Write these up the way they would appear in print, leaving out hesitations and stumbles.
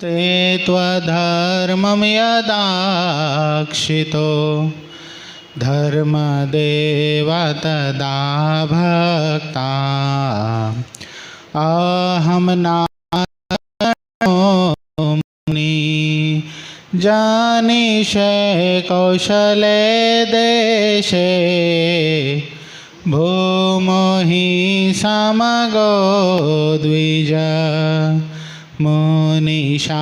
ते त्वधर्मं यदाक्षितो धर्मदेव तदा भक्ता अहं नामुनि जानीषे कौशले देशे भूमो हि समगो द्विज मुनिशापानृतां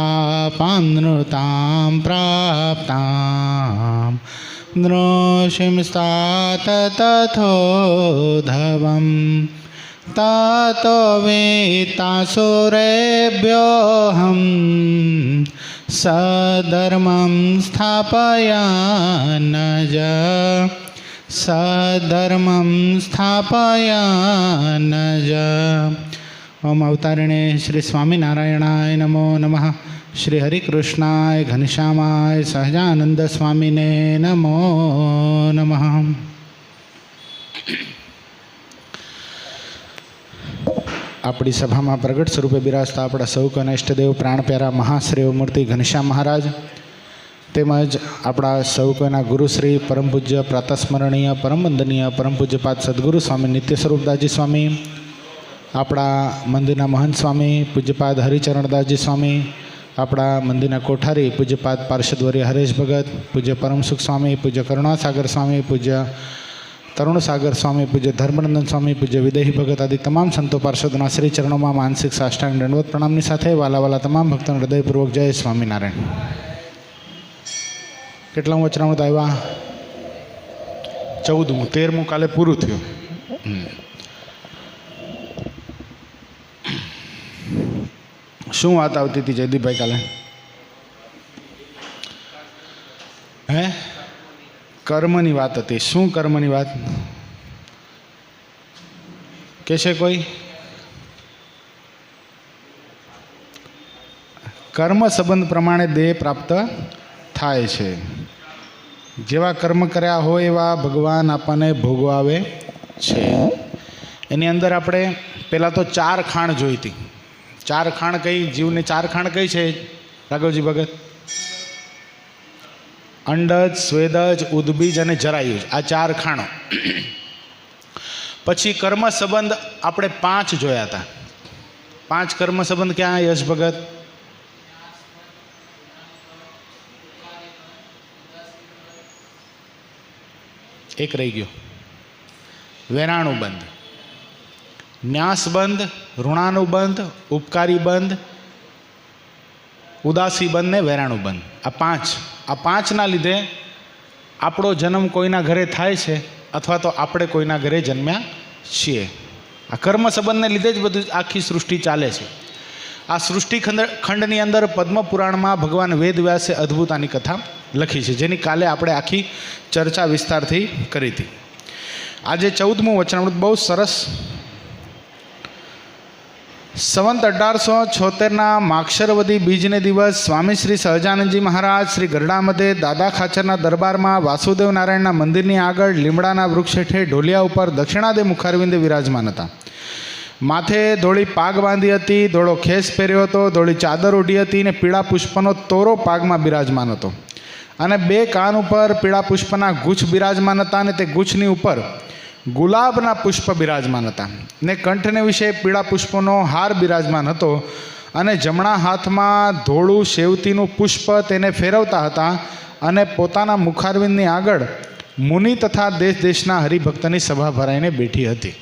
प्राप्तां नृसिंस्तात तथोधवं ततो वित्तासुरेभ्योऽहं सधर्मं स्थापयानज सधर्मं स्थापयानज। ओम अवतारिणे श्री स्वामीनारायणाय नमो नमः। श्री हरिकृष्णाय घनश्यामाय सहजानंद स्वामीने नमो नमः। अपनी सभा में प्रगट स्वरूपे बिराजता अपना सौ कना इष्टदेव प्राण प्यारा महाश्री मूर्ति घनश्याम महाराज તેમજ આપણા સૌ કોઈના ગુરુશ્રી પરમ પૂજ્ય પ્રાતસ્મરણીય પરમ વંદનીય પરમ પૂજ્યપાદ સદગુરુ સ્વામી નિત્ય સ્વરૂપદાસજી સ્વામી, આપણા મંદિરના મહંત સ્વામી પૂજ્યપાદ હરિચરણદાસજી સ્વામી, આપણા મંદિરના કોઠારી પૂજ્યપાદ પાર્ષદવર્ય હરેશ ભગત, પૂજ્ય પરમસુખ સ્વામી, પૂજ્ય કરુણાસાગર સ્વામી, પૂજ્ય તરુણસાગર સ્વામી, પૂજ્ય ધર્મનંદન સ્વામી, પૂજ્ય વિદેહી ભગત આદિ તમામ સંતો પાર્ષદોના શ્રી ચરણોમાં માનસિક સાષ્ટાંગ દંડવત પ્રણામની સાથે વાલા વાલા તમામ ભક્તોને હૃદયપૂર્વક જય સ્વામિનારાયણ। કેટલા વચનામૃત આવ્યા? 14મું, 13મું કાલે પૂરું થયું। શું વાત આવતી હતી જયદીપભાઈ કાલે? હે, કર્મની વાત હતી। શું કર્મની વાત કહેશે કોઈ? કર્મ સંબંધ પ્રમાણે દેહ પ્રાપ્ત થાય છે। જેવા કર્મ કર્યા હોય એવા ભગવાન આપણને ભોગવાવે છે। એની અંદર આપણે પહેલાં તો 4 ખાણ જોઈ હતી। 4 ખાણ કઈ? જીવને 4 ખાણ કઈ છે રાઘવજી ભગત? અંડજ, સ્વેદજ, ઉદ્બીજ અને જરાયુજ, આ 4 ખાણો। પછી કર્મ સંબંધ આપણે 5 જોયા હતા। 5 કર્મ સંબંધ ક્યાં યશ ભગત? એક રહી ગયો, વેરાણુબંધ, ન્યાસબંધ, ઋણાનુબંધ, ઉપકારી બંધ, ઉદાસી બંધ ને વેરાણુબંધ। આ 5, આ 5ના લીધે આપણો જન્મ કોઈના ઘરે થાય છે અથવા તો આપણે કોઈના ઘરે જન્મ્યા છીએ। આ કર્મ સંબંધને લીધે જ બધું આખી સૃષ્ટિ ચાલે છે। આ સૃષ્ટિ ખંડની અંદર પદ્મપુરાણમાં ભગવાન વેદવ્યાસે અદ્ભુત આની કથા લખી છે, જેની કાલે આપણે આખી ચર્ચા વિસ્તારથી કરી હતી। આજે 14મું વચનામૃત બહુ સરસ। સંવંત 1876ના માક્ષરવદી બીજને દિવસ સ્વામી શ્રી સહજાનંદજી મહારાજ શ્રી ગરડા મધ્યે દાદા ખાચરના દરબારમાં વાસુદેવ નારાયણના મંદિરની આગળ લીમડાના વૃક્ષ હેઠે ઢોલિયા ઉપર દક્ષિણાદે મુખારવિંદે વિરાજમાન હતા। માથે ધોળી પાગ બાંધી હતી, ધોળો ખેસ પહેર્યો હતો, ધોળી ચાદર ઓઢી હતી ને પીળા પુષ્પનો તોરો પાગમાં બિરાજમાન હતો અને 2 કાન ઉપર પીળા પુષ્પના ગુચ્છ બિરાજમાન હતા અને તે ગુચ્છની ઉપર ગુલાબના પુષ્પ બિરાજમાન હતા ને કંઠને વિશે પીળા પુષ્પનો હાર બિરાજમાન હતો અને જમણા હાથમાં ધોળું સેવતીનું પુષ્પ તેને ફેરવતા હતા અને પોતાના મુખારવિંદની આગળ મુનિ તથા દેશ દેશના હરિભક્તની સભા ભરાઈને બેઠી હતી।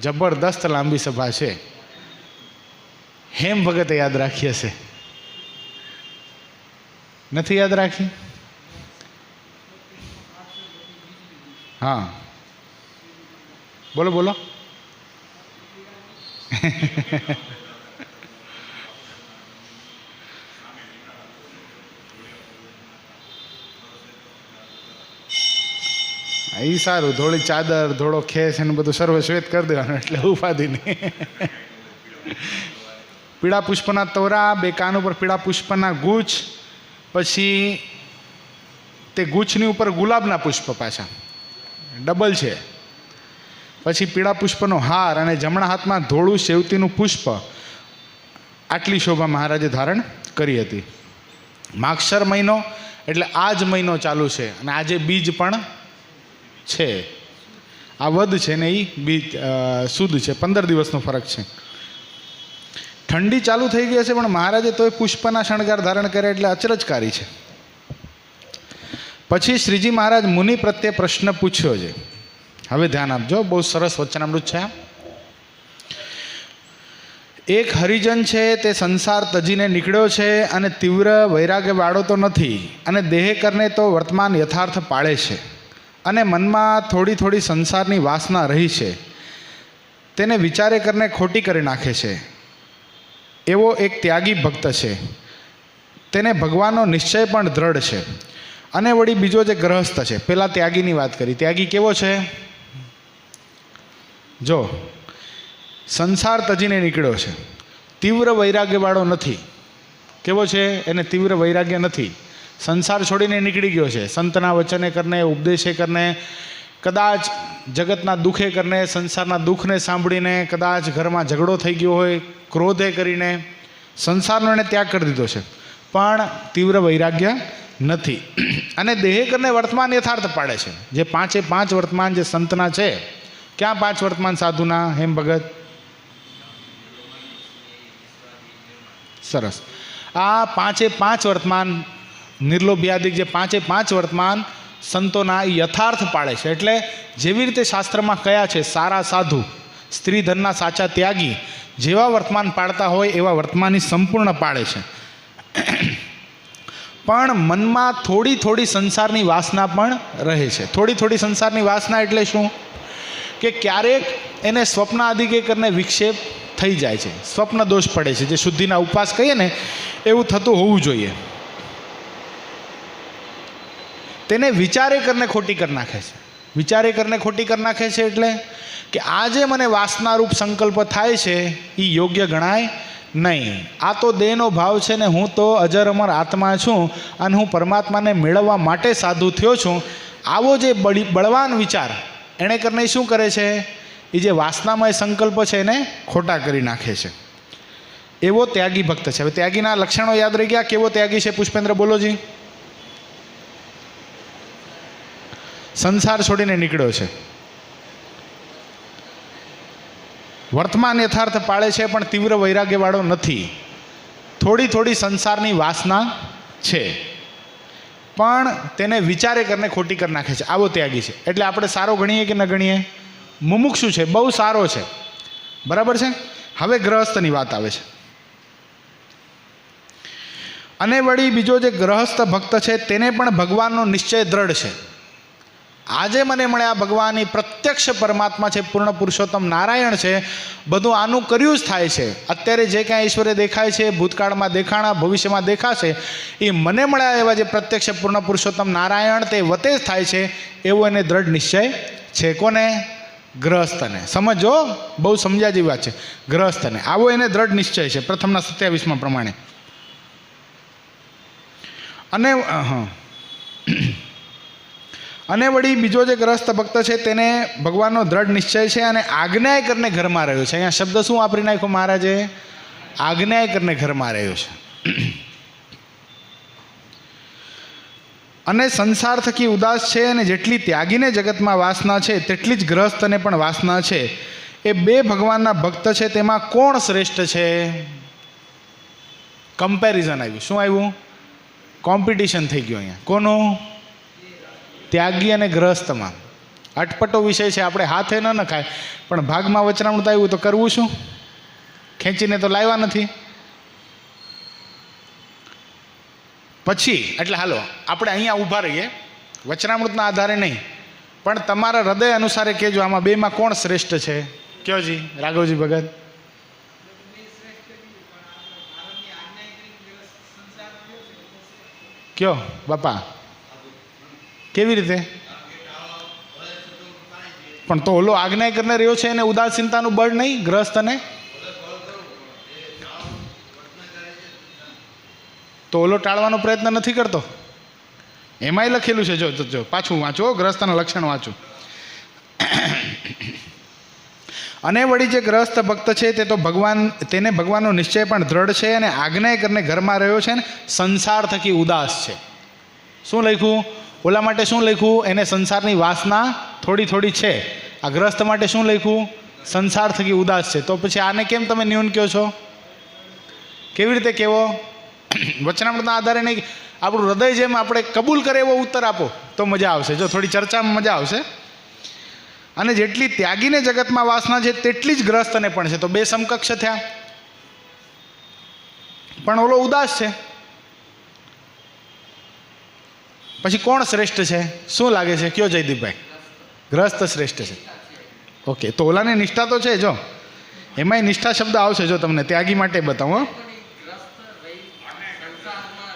જબરદસ્ત લાંબી સભા છે। હેમ ભગતે યાદ રાખી હશે, નથી યાદ રાખી? હા, બોલો બોલો। એ સારું, ધોળી ચાદર, ધોળો ખેસ એનું બધું સર્વ શ્વેત કરી દેવાનું, એટલે ઉપાધિ નહીં। પીળા પુષ્પના તોરા, 2 કાન ઉપર પીળા પુષ્પના ગુચ્છ, પછી તે ગુચ્છની ઉપર ગુલાબના પુષ્પ પાછા ડબલ છે, પછી પીળા પુષ્પનો હાર અને જમણા હાથમાં ધોળું સેવતીનું પુષ્પ આટલી શોભા મહારાજે ધારણ કરી હતી. માગશર મહિનો એટલે આ જ મહિનો ચાલુ છે અને આજે બીજ પણ છે. આ વદ છે ને એ બીજ સુદ છે, 15 દિવસનો ફરક છે. ઠંડી ચાલુ થઈ ગઈ છે પણ મહારાજે તોય પુષ્પના શણગાર ધારણ કર્યા એટલે અચરજકારી છે. પછી શ્રીજી મહારાજ મુનિ પ્રત્યે પ્રશ્ન પૂછ્યો છે. હવે ધ્યાન આપજો, બહુ સરસ વચનામૃત છે. એક હરિજન છે તે સંસાર તજીને નીકળ્યો છે અને તીવ્ર વૈરાગ્યવાળો તો નથી અને દેહ કરને તો વર્તમાન યથાર્થ પાળે છે અને મનમાં થોડી થોડી સંસારની વાસના રહી છે, તેને વિચારે કરને ખોટી કરી નાખે છે. એવો એક ત્યાગી ભક્ત છે, તેને ભગવાનનો નિશ્ચય પણ દ્રઢ છે. અને વળી બીજો જે ગ્રહસ્થ છે, પેલા ત્યાગીની વાત કરી. ત્યાગી કેવો છે? જો સંસાર તજીને નીકળ્યો છે, તીવ્ર વૈરાગ્યવાળો નથી. કેવો છે? એને તીવ્ર વૈરાગ્ય નથી. સંસાર છોડીને નીકળી ગયો છે. સંતના વચને કરને, ઉપદેશે કરને, કદાચ જગતના દુઃખે કરને, સંસારના દુઃખને સાંભળીને, કદાચ ઘરમાં ઝઘડો થઈ ગયો હોય, ક્રોધે કરીને સંસારનો એને ત્યાગ કરી દીધો છે, પણ તીવ્ર વૈરાગ્ય નથી. અને દેહે કરને વર્તમાન યથાર્થ પાડે છે. જે 5 વર્તમાન જે સંતના છે, ક્યાં 5 વર્તમાન સાધુના? હેમ ભગત સરસ. આ 5 વર્તમાન નિર્લોભ્યાદિક જે 5 વર્તમાન સંતોના યથાર્થ પાડે છે. એટલે જેવી રીતે શાસ્ત્રમાં કયા છે, સારા સાધુ, સ્ત્રી ધનના સાચા ત્યાગી જેવા વર્તમાન પાડતા હોય એવા વર્તમાનની સંપૂર્ણ પાડે છે. પણ મનમાં થોડી થોડી સંસારની વાસના પણ રહે છે. થોડી થોડી સંસારની વાસના એટલે શું? કે ક્યારેક એને સ્વપ્ન આદિકે કરીને વિક્ષેપ થઈ જાય છે, સ્વપ્ન દોષ પડે છે. જે શુદ્ધિના ઉપવાસ કહીએ ને એવું થતું હોવું જોઈએ. તેને વિચારે કરીને ખોટી કરી નાખે છે. વિચારે કરીને ખોટી કરી નાખે છે એટલે કે આ જે મને વાસનારૂપ સંકલ્પ થાય છે એ યોગ્ય ગણાય નહીં. આ તો દેહનો ભાવ છે ને હું તો અજર અમર આત્મા છું અને હું પરમાત્માને મેળવવા માટે સાધુ થયો છું. આવો જે બળવાન વિચાર એણે કરીને શું કરે છે? એ જે વાસનામય સંકલ્પ છે એને ખોટા કરી નાખે છે. એવો ત્યાગી ભક્ત છે. હવે ત્યાગીના લક્ષણો યાદ રહી ગયા. કેવો ત્યાગી છે? પુષ્પેન્દ્ર બોલોજી. સંસાર છોડીને નીકળ્યો છે, વર્તમાન યથાર્થ પાળે છે પણ તીવ્ર વૈરાગ્યવાળો નથી. થોડી થોડી સંસારની વાસના છે પણ તેને વિચારે કરીને ખોટી કરી નાખે છે. આવો ત્યાગી છે. એટલે આપણે સારો ગણીએ કે ન ગણીએ? મુમુક્ષુ છે, બહુ સારો છે. બરાબર છે. હવે ગ્રહસ્થની વાત આવે છે. અને વળી બીજો જે ગ્રહસ્થ ભક્ત છે તેને પણ ભગવાનનો નિશ્ચય દ્રઢ છે. આજે મને મળ્યા ભગવાન એ પ્રત્યક્ષ પરમાત્મા છે, પૂર્ણ પુરુષોત્તમ નારાયણ છે. બધું આનું કર્યું જ થાય છે. અત્યારે જે કાંઈ ઈશ્વરે દેખાય છે, ભૂતકાળમાં દેખાણા, ભવિષ્યમાં દેખાશે, એ મને મળ્યા એવા જે પ્રત્યક્ષ પૂર્ણ પુરુષોત્તમ નારાયણ તે વતે જ થાય છે એવો એને દ્રઢ નિશ્ચય છે. કોને? ગ્રહસ્થને. સમજો, બહુ સમજ્યા જેવી વાત છે. ગ્રહસ્થને આવો એને દ્રઢ નિશ્ચય છે. પ્રથમના 27 પ્રમાણે. અને વળી બીજો જે ગ્રસ્ત ભક્ત છે તેને ભગવાનનો દ્રઢ નિશ્ચય છે અને આજ્ઞાય કરીને ઘરમાં રહ્યો છે. અહીંયા શબ્દ શું વાપરી નાખ્યો મહારાજે? આજ્ઞાય કરીને ઘરમાં રહ્યો છે. અને સંસાર થકી ઉદાસ છે અને જેટલી ત્યાગીને જગતમાં વાસના છે તેટલી જ ગ્રહસ્થને પણ વાસના છે. એ બે ભગવાનના ભક્ત છે તેમાં કોણ શ્રેષ્ઠ છે? કમ્પેરિઝન આવ્યું. શું આવ્યું? કોમ્પિટિશન થઈ ગયું અહીંયા. કોનું? ત્યાગી અને ગ્રહસ્થમાં. અટપટો વિષય છે, આપણે હાથે ન નખાય, પણ ભાગમાં વચનામૃત આવ્યું તો કરવું શું? ખેંચીને તો લાવ્યા નથી. પછી એટલે હાલો આપણે અહીંયા ઊભા રહીએ, વચનામૃતના આધારે નહીં, પણ તમારા હૃદય અનુસારે કહેજો આમાં બેમાં કોણ શ્રેષ્ઠ છે? કયો જી રાઘવજી ભગત? કયો બાપા? કેવી રીતે? પણ તો ઓલો આજ્ઞા કરીને રહ્યો છે એને ઉદાસીનતાનું બળ નહીં? ગ્રહસ્થને તો ઓલો ટાળવાનો પ્રયત્ન નથી કરતો. એમાંય લખેલું છે, જો પાછું વાંચો, ગ્રહસ્થના લક્ષણ વાંચો. અને વળી જે ગ્રહસ્થ ભક્ત છે તે તો તેને ભગવાનનો નિશ્ચય પણ દ્રઢ છે અને આજ્ઞા કરીને ઘરમાં રહ્યો છે ને સંસાર થકી ઉદાસ છે. શું લખ્યું? ઓલા માટે શું લખ્યું? એને સંસારની વાસના થોડી થોડી છે. આ ગ્રસ્ત માટે શું લખ્યું? સંસાર થકી ઉદાસ છે. તો પછી આને કેમ તમે ન્યૂન કહો છો? કેવી રીતે કહેવો? વચનામૃતના આધારે નહીં, આપણું હૃદય જેમ આપણે કબૂલ કરે એવો ઉત્તર આપો તો મજા આવશે. જો થોડી ચર્ચામાં મજા આવશે. અને જેટલી ત્યાગીને જગતમાં વાસના છે તેટલી જ ગ્રસ્તને પણ છે. તો બે સમકક્ષ થયા. પણ ઓલો ઉદાસ છે. પછી કોણ શ્રેષ્ઠ છે? શું લાગે છે? કયો જયદીપભાઈ? ગ્રસ્ત શ્રેષ્ઠ છે. ઓકે, તો ઓલાની નિષ્ઠા તો છે. જો એમાંય નિષ્ઠા શબ્દ આવશે. જો તમને ત્યાગી માટે બતાવો.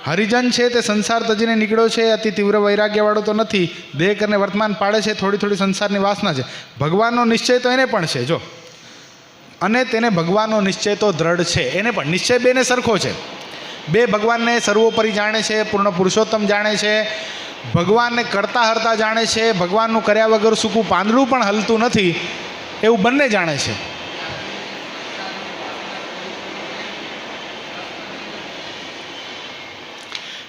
હરિજન છે તે સંસાર તજીને નીકળ્યો છે, અતિ તીવ્ર વૈરાગ્યવાળો તો નથી, દેહ કરીને વર્તમાન પાડે છે, થોડી થોડી સંસારની વાસના છે. ભગવાનનો નિશ્ચય તો એને પણ છે. જો અને તેને ભગવાનનો નિશ્ચય તો દ્રઢ છે. એને પણ નિશ્ચય બેને સરખો છે. બે ભગવાનને સર્વોપરી જાણે છે, પૂર્ણ પુરુષોત્તમ જાણે છે, ભગવાનને કરતા હરતા જાણે છે, ભગવાનનું કર્યા વગર સૂકું પાંદડું પણ હલતું નથી એવું બંને જાણે છે.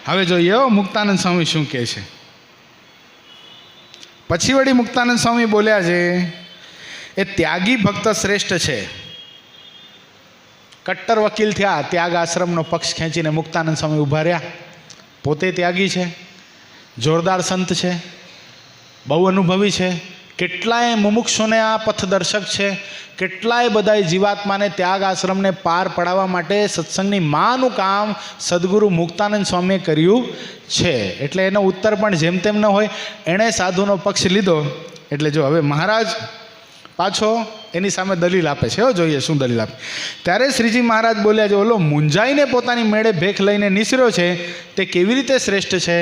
હવે જોઈએ મુક્તાનંદ સ્વામી શું કહે છે. પછી વળી મુક્તાનંદ સ્વામી બોલ્યા છે, એ ત્યાગી ભક્ત શ્રેષ્ઠ છે. કટ્ટર વકીલ થયા, ત્યાગ આશ્રમનો પક્ષ ખેંચીને મુક્તાનંદ સ્વામી ઊભા રહ્યા. પોતે ત્યાગી છે, જોરદાર સંત છે, બહુ અનુભવી છે, કેટલાય મુમુક્ષુને આ પથદર્શક છે, કેટલાય બધા જીવાત્માને ત્યાગ આશ્રમને પાર પડાવવા માટે સત્સંગની માનું કામ સદગુરુ મુક્તાનંદ સ્વામીએ કર્યું છે. એટલે એનો ઉત્તર પણ જેમ તેમ ન હોય. એણે સાધુનો પક્ષ લીધો. એટલે જો હવે મહારાજ પાછો એની સામે દલીલ આપે છે. જોઈએ શું દલીલ આપે. ત્યારે શ્રીજી મહારાજ બોલ્યા છે, ઓલો મૂંઝાઈને પોતાની મેળે ભેખ લઈને નિસર્યો છે તે કેવી રીતે શ્રેષ્ઠ છે?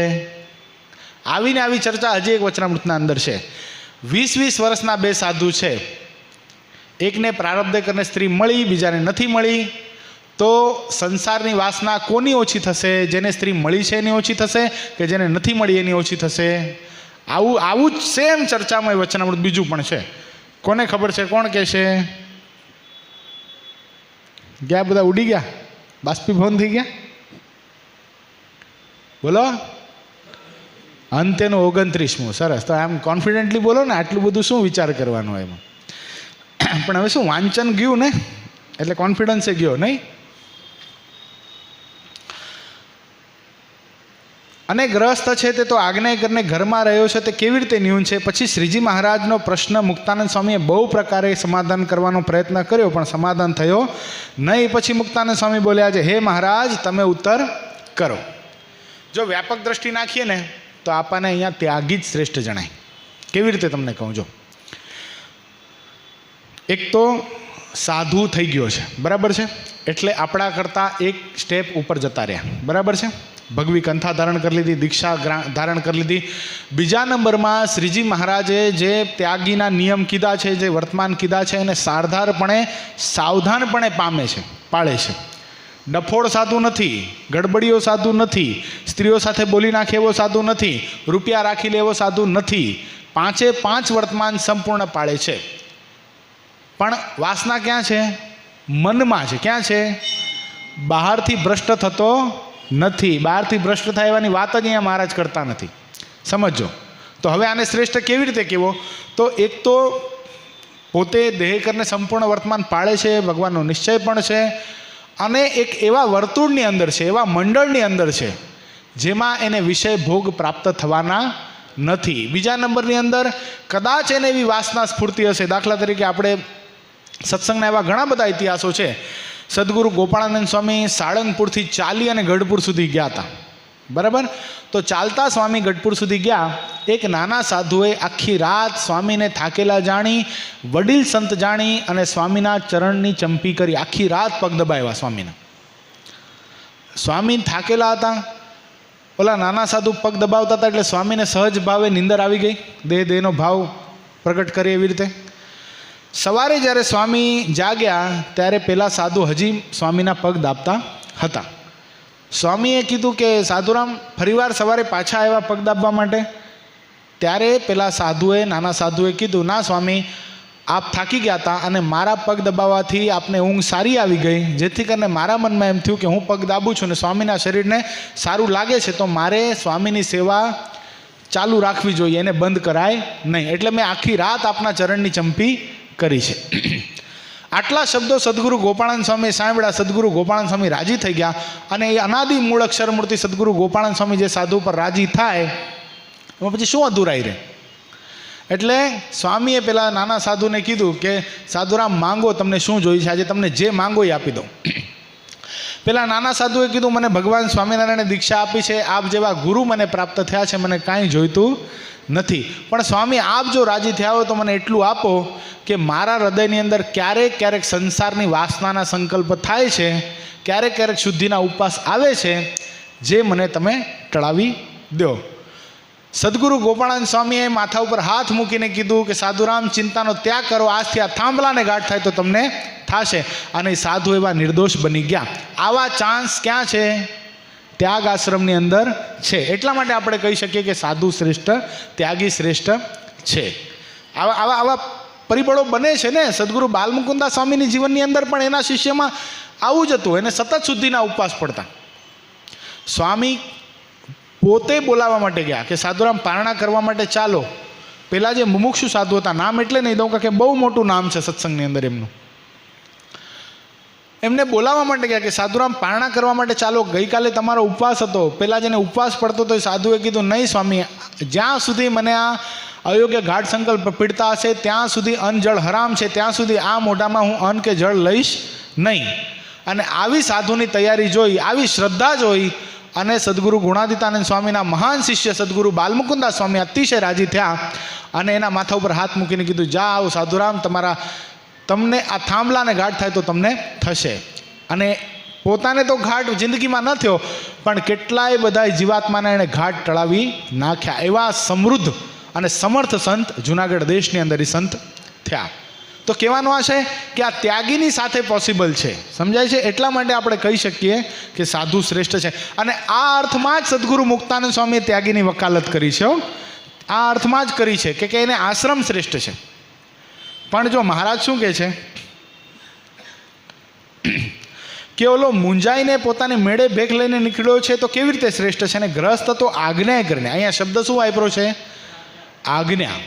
આવીને આવી ચર્ચા હજી એક વચનામૃતના અંદર છે. 20-20 વર્ષના બે સાધુ છે. એકને પ્રારબ્ધ કરીને સ્ત્રી મળી, બીજાને નથી મળી. તો સંસારની વાસના કોની ઓછી થશે? જેને સ્ત્રી મળી છે એની ઓછી થશે કે જેને નથી મળી એની ઓછી થશે? આવું જ સેમ ચર્ચામાં વચનામૃત બીજું પણ છે. કોને ખબર છે? કોણ કહેશે? ગયા બધા ઉડી ગયા, બાષ્પીભવન થઈ ગયા. બોલો. અંત્યનું 29મું. સરસ. તો આમ કોન્ફિડન્ટલી બોલો ને, આટલું બધું શું વિચાર કરવાનો એમાં. પણ હવે શું વાંચન ગયું ને એટલે કોન્ફિડન્સે ગયો નહીં. અને ગ્રસ્ત છે તે તો આજ્ઞા કરીને ઘરમાં રહ્યો છે તે કેવી રીતે ન્યૂન છે? પછી શ્રીજી મહારાજનો પ્રશ્ન મુક્તાનંદ સ્વામીએ બહુ પ્રકારે સમાધાન કરવાનો પ્રયત્ન કર્યો પણ સમાધાન થયો નહીં. પછી મુક્તાનંદ સ્વામી બોલ્યા છે, હે મહારાજ તમે ઉત્તર કરો. જો વ્યાપક દ્રષ્ટિ નાખીએ ને તો આપણને અહીંયા ત્યાગી જ શ્રેષ્ઠ જણાય. કેવી રીતે તમને કહું? જો એક તો સાધુ થઈ ગયો છે, બરાબર છે, એટલે આપણા કરતાં એક સ્ટેપ ઉપર જતા રહ્યા, બરાબર છે. ભગવી કંથા ધારણ કરી લીધી, દીક્ષા ધારણ કરી લીધી. બીજા નંબરમાં શ્રીજી મહારાજે જે ત્યાગીના નિયમ કીધા છે, જે વર્તમાન કીધા છે એને સારધારપણે સાવધાનપણે પાળે છે. ડફોળ સાધુ નથી, ગડબડીઓ સાધુ નથી, સ્ત્રીઓ સાથે બોલી નાખે એવો સાધુ નથી, રૂપિયા રાખી લે એવો સાધુ નથી. 5 વર્તમાન સંપૂર્ણ પાળે છે. પણ વાસના ક્યાં છે? મનમાં છે. ક્યાં છે? બહારથી ભ્રષ્ટ થતો નથી. બહારથી ભ્રષ્ટ થાય એવાની વાત જ અહીંયા મહારાજ કરતા નથી. સમજો. તો હવે આને શ્રેષ્ઠ કેવી રીતે કહેવો? તો એક તો પોતે દેહ કરીને સંપૂર્ણ વર્તમાન પાળે છે, ભગવાનનો નિશ્ચય પણ છે, અને એક એવા વર્તુળની અંદર છે, એવા મંડળની અંદર છે જેમાં એને વિષય ભોગ પ્રાપ્ત થવાના નથી. બીજા નંબરની અંદર કદાચ એને એવી વાસના સ્ફૂર્તિ હશે. દાખલા તરીકે આપણે સત્સંગના એવા ઘણા બધા ઇતિહાસો છે. સદગુરુ ગોપાળાનંદ સ્વામી સાળંગપુરથી ચાલી અને ગઢપુર સુધી ગયા હતા, બરાબર. તો ચાલતા સ્વામી ગઢપુર સુધી ગયા. એક નાના સાધુએ આખી રાત સ્વામીને થાકેલા જાણી, વડીલ સંત જાણી અને સ્વામીના ચરણની ચંપી કરી આખી રાત પગ દબાવ્યા સ્વામીના. સ્વામી થાકેલા હતા, ઓલા નાના સાધુ પગ દબાવતા હતા એટલે સ્વામીને સહજ ભાવે નિંદર આવી ગઈ, દેહનો ભાવ પ્રગટ કરી એવી રીતે. સવારે જ્યારે સ્વામી જાગ્યા ત્યારે પેલા સાધુ હજી સ્વામીના પગ દાબતા હતા. સ્વામીએ કીધું કે સાધુરામ ફરીવાર સવારે પાછા આવ્યા પગ દાબવા માટે. ત્યારે પેલા નાના સાધુએ કીધું, ના સ્વામી, આપ થાકી ગયા હતા અને મારા પગ દબાવવાથી આપને ઊંઘ સારી આવી ગઈ, જેથી કરીને મારા મનમાં એમ થયું કે હું પગ દાબું છું ને સ્વામીના શરીરને સારું લાગે છે, તો મારે સ્વામીની સેવા ચાલુ રાખવી જોઈએ, એને બંધ કરાય નહીં. એટલે મેં આખી રાત આપના ચરણની ચંપી કરી છે. આટલા શબ્દો સદગુરુ ગોપાળાનંદ સ્વામીએ સાંભળ્યા. સદગુરુ ગોપાળાનંદ સ્વામી રાજી થઈ ગયા. અને એ અનાદિ મૂળ અક્ષરમૂર્તિ સદગુરુ ગોપાળાનંદ સ્વામી જે સાધુ પર રાજી થાય, એમાં પછી શું અધૂરાઈ રહે? એટલે સ્વામીએ પેલા નાના સાધુને કીધું કે સાધુરામ માંગો, તમને શું જોઈએ છે? આજે તમને જે માંગો એ આપી દઉં. પેલા નાના સાધુએ કીધું, મને ભગવાન સ્વામિનારાયણે દીક્ષા આપી છે, આપ જેવા ગુરુ મને પ્રાપ્ત થયા છે, મને કાંઈ જોઈતું નથી. પણ સ્વામી આપ જો રાજી થયા હોય તો મને એટલું આપો કે મારા હૃદયની અંદર ક્યારેક ક્યારેક સંસારની વાસનાના સંકલ્પ થાય છે, ક્યારેક ક્યારેક શુદ્ધિના ઉપવાસ આવે છે, જે મને તમે ટળાવી દો. સદગુરુ ગોપાળાનંદ સ્વામીએ માથા ઉપર હાથ મૂકીને કીધું કે સાધુરામ ચિંતાનો ત્યાગ કરો, આજથી આ થાંભલાને ગાંઠ થાય તો તમને થશે. અને સાધુ એવા નિર્દોષ બની ગયા. આવા ચાન્સ ક્યાં છે? ત્યાગ આશ્રમની અંદર છે. એટલા માટે આપણે કહી શકીએ કે સાધુ શ્રેષ્ઠ, ત્યાગી શ્રેષ્ઠ છે. આવા પરિબળો બને છે ને. સદગુરુ બાલમુકુંદા સ્વામીની જીવનની અંદર પણ એના શિષ્યમાં આવું જ હતું. એને સતત શુદ્ધિના ઉપવાસ પડતા. સ્વામી પોતે બોલાવવા માટે ગયા કે સાધુરામ પારણા કરવા માટે ચાલો. પેલા જે મુમુક્ષુ સાધુ હતા, નામ એટલે નહીં દઉં કે બહુ મોટું નામ છે સત્સંગની અંદર એમનું, એમને બોલાવવા માટે ગયા કે સાધુરામ પારણા કરવા માટે ચાલો, ગઈકાલે તમારો ઉપવાસ હતો. પેલા જેને ઉપવાસ પડતો હતો એ સાધુએ કીધું, નહીં સ્વામી, જ્યાં સુધી મને આ અયોગ્ય ગાઢ સંકલ્પ પીડતા હશે ત્યાં સુધી અન્ન જળ હરામ છે, ત્યાં સુધી આ મોઢામાં હું અન્ન કે જળ લઈશ નહીં. અને આવી સાધુની તૈયારી જોઈ, આવી શ્રદ્ધા જોઈ અને સદગુરુ ગુણાદિતાનંદ સ્વામીના મહાન શિષ્ય સદગુરુ બાલમુકુંદા સ્વામી અતિશય રાજી થયા અને એના માથા ઉપર હાથ મૂકીને કીધું, જા આવો સાધુરામ, તમને આ થાંભલાને ગાઢ થાય તો તમને થશે. અને પોતાને તો ઘાટ જિંદગીમાં ન થયો, પણ કેટલાય બધા જીવાત્માને એણે ઘાટ ટળાવી નાખ્યા. એવા સમૃદ્ધ અને સમર્થ સંત જુનાગઢ દેશની અંદર એ સંત થયા. તો કહેવાનું આ છે કે આ ત્યાગીની સાથે પોસિબલ છે. સમજાય છે? એટલા માટે આપણે કહી શકીએ કે સાધુ શ્રેષ્ઠ છે. અને આ અર્થમાં જ સદગુરુ મુક્તાનંદ સ્વામીએ ત્યાગીની વકાલત કરી છે. આ અર્થમાં જ કરી છે કે એને આશ્રમ શ્રેષ્ઠ છે. પણ જો મહારાજ શું કહે છે કે ઓલો મુંજાઈને પોતાની મેળે ભેખ લઈને નીકળ્યો છે તો કેવી રીતે શ્રેષ્ઠ છે? અને ગ્રસ્ત તો આજ્ઞા કરીને, અહીંયા શબ્દ શું વાપરો છે? આજ્ઞા.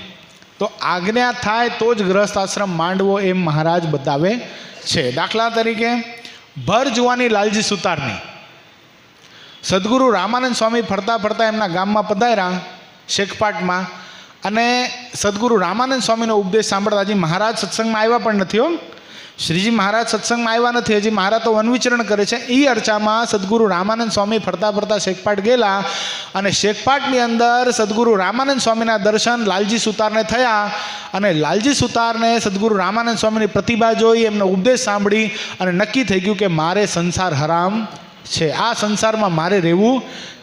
તો આજ્ઞા થાય તો જ ગ્રસ્ત આશ્રમ માંડવો એમ મહારાજ બતાવે છે. દાખલા તરીકે ભર જુવાની લાલજી સુતારની સદગુરુ રામાનંદ સ્વામી ફરતા ફરતા એમના ગામમાં પધાર્યા શેખપાટમાં, અને સદગુરુ રામાનંદ સ્વામીનો ઉપદેશ સાંભળતા. હજી મહારાજ સત્સંગમાં આવ્યા પણ નથી. શ્રીજી મહારાજ સત્સંગમાં આવ્યા નથી, હજી મહારાજ તો વનવિચરણ કરે છે. એ અર્ચામાં સદગુરુ રામાનંદ સ્વામી ફરતા ફરતા શેખપાટ ગયેલા અને શેખપાટની અંદર સદગુરુ રામાનંદ સ્વામીના દર્શન લાલજી સુતારને થયા. અને લાલજી સુતારને સદગુરુ રામાનંદ સ્વામીની પ્રતિભા જોઈ, એમનો ઉપદેશ સાંભળી અને નક્કી થઈ ગયું કે મારે સંસાર હરામ છે, આ સંસારમાં મારે રહેવું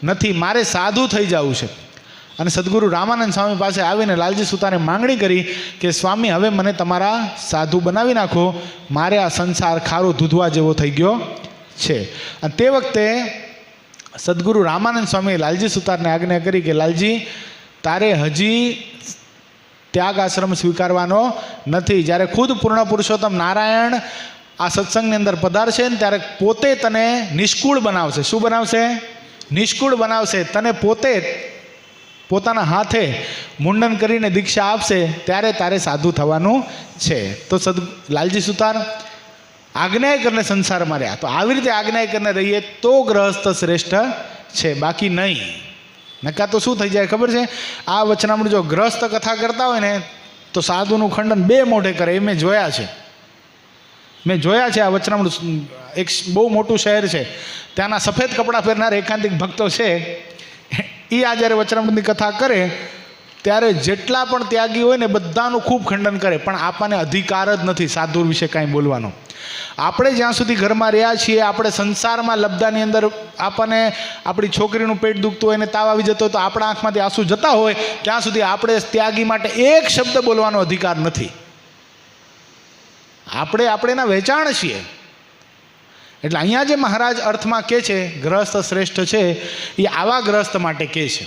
નથી, મારે સાધુ થઈ જવું છે. અને સદગુરુ રામાનંદ સ્વામી પાસે આવીને લાલજી સુતારે માંગણી કરી કે સ્વામી, હવે મને તમારા સાધુ બનાવી નાખો, મારે આ સંસાર ખારો દૂધવા જેવો થઈ ગયો છે. અને તે વખતે સદગુરુ રામાનંદ સ્વામીએ લાલજી સુતારને આજ્ઞા કરી કે લાલજી, તારે હજી ત્યાગ આશ્રમ સ્વીકારવાનો નથી. જ્યારે ખુદ પૂર્ણ પુરુષોત્તમ નારાયણ આ સત્સંગની અંદર પધારશે ને ત્યારે પોતે તને નિષ્કુળ બનાવશે. શું બનાવશે? નિષ્કુળ બનાવશે. તને પોતે પોતાના હાથે મુંડન કરીને દીક્ષા આપશે, ત્યારે તારે સાધુ થવાનું છે. તો લાલજી સુતાર આજ્ઞા કરીને સંસારમાં રહ્યા. તો આવી રીતે આજ્ઞા કરીને રહીએ તો ગ્રહસ્થ શ્રેષ્ઠ છે, બાકી નહીં. નકા તો શું થઈ જાય ખબર છે? આ વચનામૃત જો ગ્રહસ્થ કથા કરતા હોય ને તો સાધુનું ખંડન બે મોઢે કરે. એ મેં જોયા છે. આ વચનામૃત એક બહુ મોટું શહેર છે, ત્યાંના સફેદ કપડાં પહેરનાર એકાંતિક ભક્તો છે. એ આ જ્યારે વચનામૃતની કથા કરે ત્યારે જેટલા પણ ત્યાગી હોય ને બધાનું ખૂબ ખંડન કરે, પણ આપણને અધિકાર જ નથી સાધુ વિશે કાંઈ બોલવાનો. આપણે જ્યાં સુધી ઘરમાં રહ્યા છીએ, આપણે સંસારમાં લબ્ધાની અંદર આપણને આપણી છોકરીનું પેટ દુખતું હોય ને તાવ આવી જતો હોય તો આપણા આંખમાંથી આંસુ જતા હોય ત્યાં સુધી આપણે ત્યાગી માટે એક શબ્દ બોલવાનો અધિકાર નથી. આપણે એના વેચાણ છીએ. એટલે અહીંયા જે મહારાજ અર્થમાં કહે છે ગ્રહસ્થ શ્રેષ્ઠ છે, એ આવા ગ્રહસ્થ માટે કહે છે.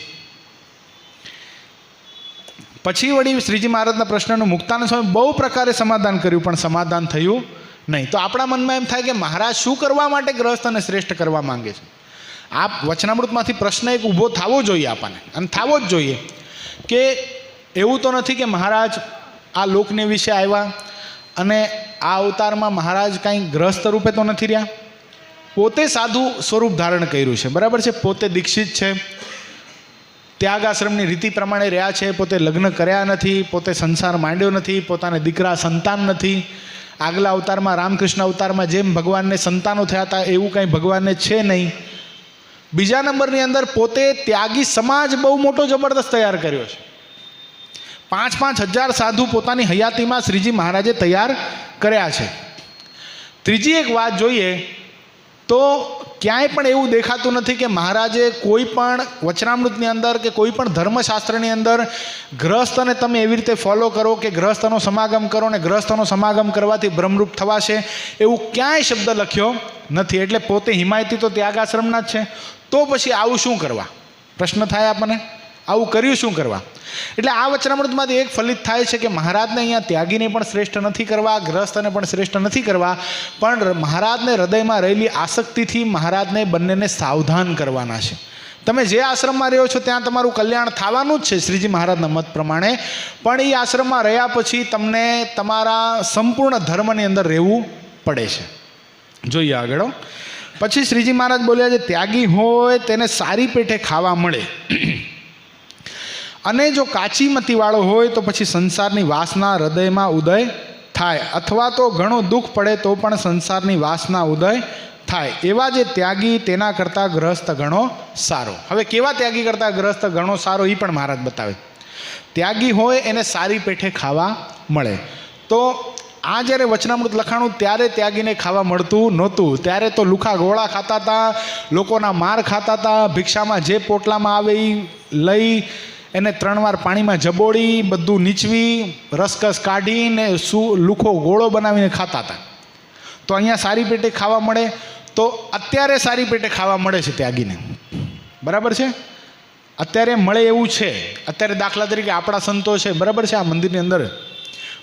પછી વળી શ્રીજી મહારાજના પ્રશ્નનું મુક્તાનંદ સ્વામી બહુ પ્રકારે સમાધાન કર્યું, પણ સમાધાન થયું નહીં. તો આપણા મનમાં એમ થાય કે મહારાજ શું કરવા માટે ગ્રહસ્થને શ્રેષ્ઠ કરવા માંગે છે? આ વચનામૃતમાંથી પ્રશ્ન એક ઊભો થવો જોઈએ આપણને, અને થવો જ જોઈએ કે એવું તો નથી કે મહારાજ આ લોકને વિશે આવ્યા અને આ અવતારમાં મહારાજ કાંઈ ગ્રહસ્થ રૂપે તો નથી રહ્યા, પોતે સાધુ સ્વરૂપ ધારણ કર્યું છે, બરાબર છે. પોતે દીક્ષિત છે, ત્યાગ આશ્રમની રીતિ પ્રમાણે રહ્યા છે, પોતે લગ્ન કર્યા નથી, પોતે સંસાર માંડ્યો નથી, પોતાને દીકરા સંતાન નથી. આગલા અવતારમાં રામકૃષ્ણ અવતારમાં જેમ ભગવાનને સંતાનો થયા હતા એવું કાંઈ ભગવાનને છે નહીં. બીજા નંબરની અંદર પોતે ત્યાગી સમાજ બહુ મોટો જબરદસ્ત તૈયાર કર્યો છે. 5,000 સાધુ પોતાની હયાતીમાં શ્રીજી મહારાજે તૈયાર કર્યા છે. ત્રીજી એક વાત જોઈએ તો ક્યાંય પણ એવું દેખાતું નથી કે મહારાજે કોઈ પણ વચનામૃતની અંદર કે કોઈ પણ ધર્મશાસ્ત્રની અંદર ગ્રહસ્થને તમે એવી રીતે ફોલો કરો કે ગ્રહસ્થનો સમાગમ કરો ને ગ્રહસ્થનો સમાગમ કરવાથી બ્રહ્મરૂપ થવાશે એવું ક્યાંય શબ્દ લખ્યો નથી. એટલે પોતે હિમાયતી તો ત્યાગ આશ્રમના જ છે, તો પછી આવું શું કરવા? પ્રશ્ન થાય આપણને, આવું કર્યું શું કરવા? એટલે આ વચનામૃતમાંથી એક ફલિત થાય છે કે મહારાજને અહીંયા ત્યાગીને પણ શ્રેષ્ઠ નથી કરવા, ગ્રહસ્થને પણ શ્રેષ્ઠ નથી કરવા, પણ મહારાજને હૃદયમાં રહેલી આસક્તિથી મહારાજને બંનેને સાવધાન કરવાના છે. તમે જે આશ્રમમાં રહ્યો છો ત્યાં તમારું કલ્યાણ થવાનું જ છે શ્રીજી મહારાજના મત પ્રમાણે, પણ એ આશ્રમમાં રહ્યા પછી તમને તમારા સંપૂર્ણ ધર્મની અંદર રહેવું પડે છે. જોઈએ આગળ. પછી શ્રીજી મહારાજ બોલ્યા છે ત્યાગી હોય તેને સારી પેટે ખાવા મળે, અને જો કાચી મતીવાળો હોય તો પછી સંસારની વાસના હૃદયમાં ઉદય થાય, અથવા તો ઘણું દુઃખ પડે તો પણ સંસારની વાસના ઉદય થાય. એવા જે ત્યાગી તેના કરતાં ગ્રહસ્થ ઘણો સારો. હવે કેવા ત્યાગી કરતાં ગ્રહસ્થ ઘણો સારો એ પણ મહારાજ બતાવે. ત્યાગી હોય એને સારી પેઠે ખાવા મળે. તો આ જ્યારે વચનામૃત લખાણું ત્યારે ત્યાગીને ખાવા મળતું નહોતું. ત્યારે તો લુખા ગોળા ખાતા હતા, લોકોના માર ખાતા હતા, ભિક્ષામાં જે પોટલામાં આવે એ લઈ એને 3 વાર પાણીમાં જબોડી બધું નીચવી રસકસ કાઢીને લુખો ગોળો બનાવીને ખાતા હતા. તો અહીંયા સારી પેટે ખાવા મળે, તો અત્યારે સારી પેટે ખાવા મળે છે ત્યાગીને, બરાબર છે. અત્યારે મળે એવું છે. અત્યારે દાખલા તરીકે આપણા સંતો છે, બરાબર છે, આ મંદિરની અંદર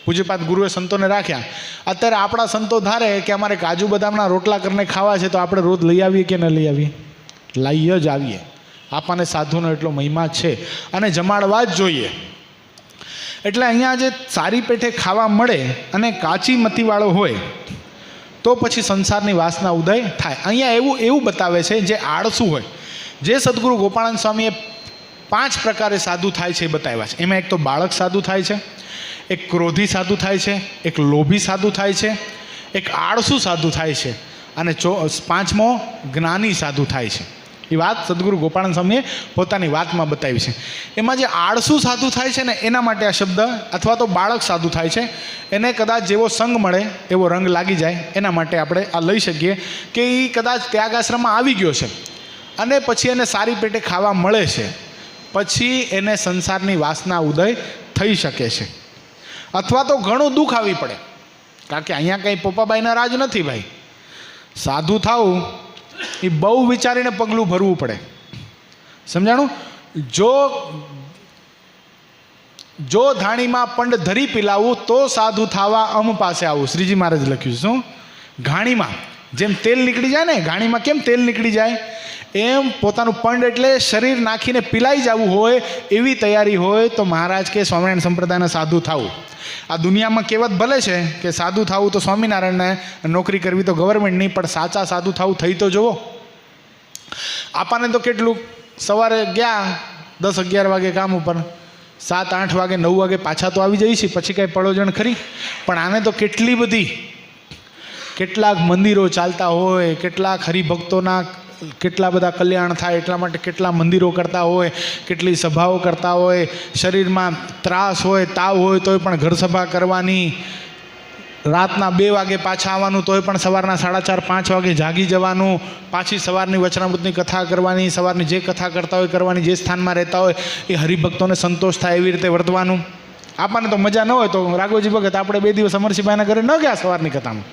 પૂજ્યપાદ ગુરુએ સંતોને રાખ્યા. અત્યારે આપણા સંતો ધારે કે અમારે કાજુ બદામના રોટલા કરીને ખાવા છે, તો આપણે રોજ લઈ આવીએ કે ન લઈ આવીએ? લઈ જ આવીએ. આપણને સાધુનો એટલો મહિમા છે અને જમાડવા જ જોઈએ. એટલે અહીંયા જે સારી પેઠે ખાવા મળે અને કાચી મતીવાળો હોય તો પછી સંસારની વાસના ઉદય થાય. અહીંયા એવું બતાવે છે જે આળસુ હોય. જે સદગુરુ ગોપાળાનંદ સ્વામીએ 5 પ્રકારે સાધુ થાય છે એ બતાવ્યા છે. એમાં એક તો બાળક સાધુ થાય છે, એક ક્રોધી સાધુ થાય છે, એક લોભી સાધુ થાય છે, એક આળસુ સાધુ થાય છે, અને 5મો જ્ઞાની સાધુ થાય છે. એ વાત સદગુરુ ગોપાળાનંદ સ્વામીએ પોતાની વાતમાં બતાવી છે. એમાં જે આળસુ સાધુ થાય છે ને એના માટે આ શબ્દ, અથવા તો બાળક સાધુ થાય છે, એને કદાચ જેવો સંગ મળે એવો રંગ લાગી જાય, એના માટે આપણે આ લઈ શકીએ કે એ કદાચ ત્યાગ આશ્રમમાં આવી ગયો છે અને પછી એને સારી પેટે ખાવા મળે છે, પછી એને સંસારની વાસના ઉદય થઈ શકે છે, અથવા તો ઘણું દુઃખ આવી પડે. કારણ કે અહીંયા કંઈ પોપાબાઈના રાજ નથી ભાઈ. સાધુ થાવું એ બહુ વિચારીને પગલું ભરવું પડે, સમજાણું? જો ધાણીમાં પંડ ધરી પીલાવું તો સાધુ થાવા અમ પાસે આવું, શ્રીજી મહારાજ લખ્યું. શું? ઘાણીમાં જેમ તેલ નીકળી જાય ને, ઘાણીમાં કેમ તેલ નીકળી જાય, એમ પોતાનું પંડ એટલે શરીર નાખીને પીલાઈ જવું હોય એવી તૈયારી હોય તો મહારાજ કે સ્વામિનારાયણ સંપ્રદાયના સાધુ થાવું. આ દુનિયામાં કહેવત ભલે છે કે સાધુ થવું તો સ્વામિનારાયણને, નોકરી કરવી તો ગવર્મેન્ટ નહીં, પણ સાચા સાધુ થવું થઈ તો જુઓ. આપણને તો કેટલું સવારે ગયા 10-11 વાગે કામ ઉપર, 7-8 વાગે 9 વાગે પાછા તો આવી જઈએ છીએ, પછી કાંઈ પડોજણ ખરી? પણ આને તો કેટલી બધી, કેટલાક મંદિરો ચાલતા હોય, કેટલાક હરિભક્તોના કેટલા બધા કલ્યાણ થાય એટલા માટે કેટલા મંદિરો કરતા હોય, કેટલી સભાઓ કરતા હોય, શરીરમાં ત્રાસ હોય, તાવ હોય તોય પણ ઘર સભા કરવાની, રાતના 2 વાગે પાછા આવવાનું તોય પણ સવારના 4:30-5 વાગે જાગી જવાનું, પાછી સવારની વચનામૃતની કથા કરવાની, સવારની જે કથા કરતા હોય કરવાની, જે સ્થાનમાં રહેતા હોય એ હરિભક્તોને સંતોષ થાય એવી રીતે વર્તવાનું. આપણને તો મજા ન હોય તો રાઘોજી ભગત આપણે 2 દિવસ અમરસિંહભાઈના ઘરે ન ગયા સવારની કથામાં,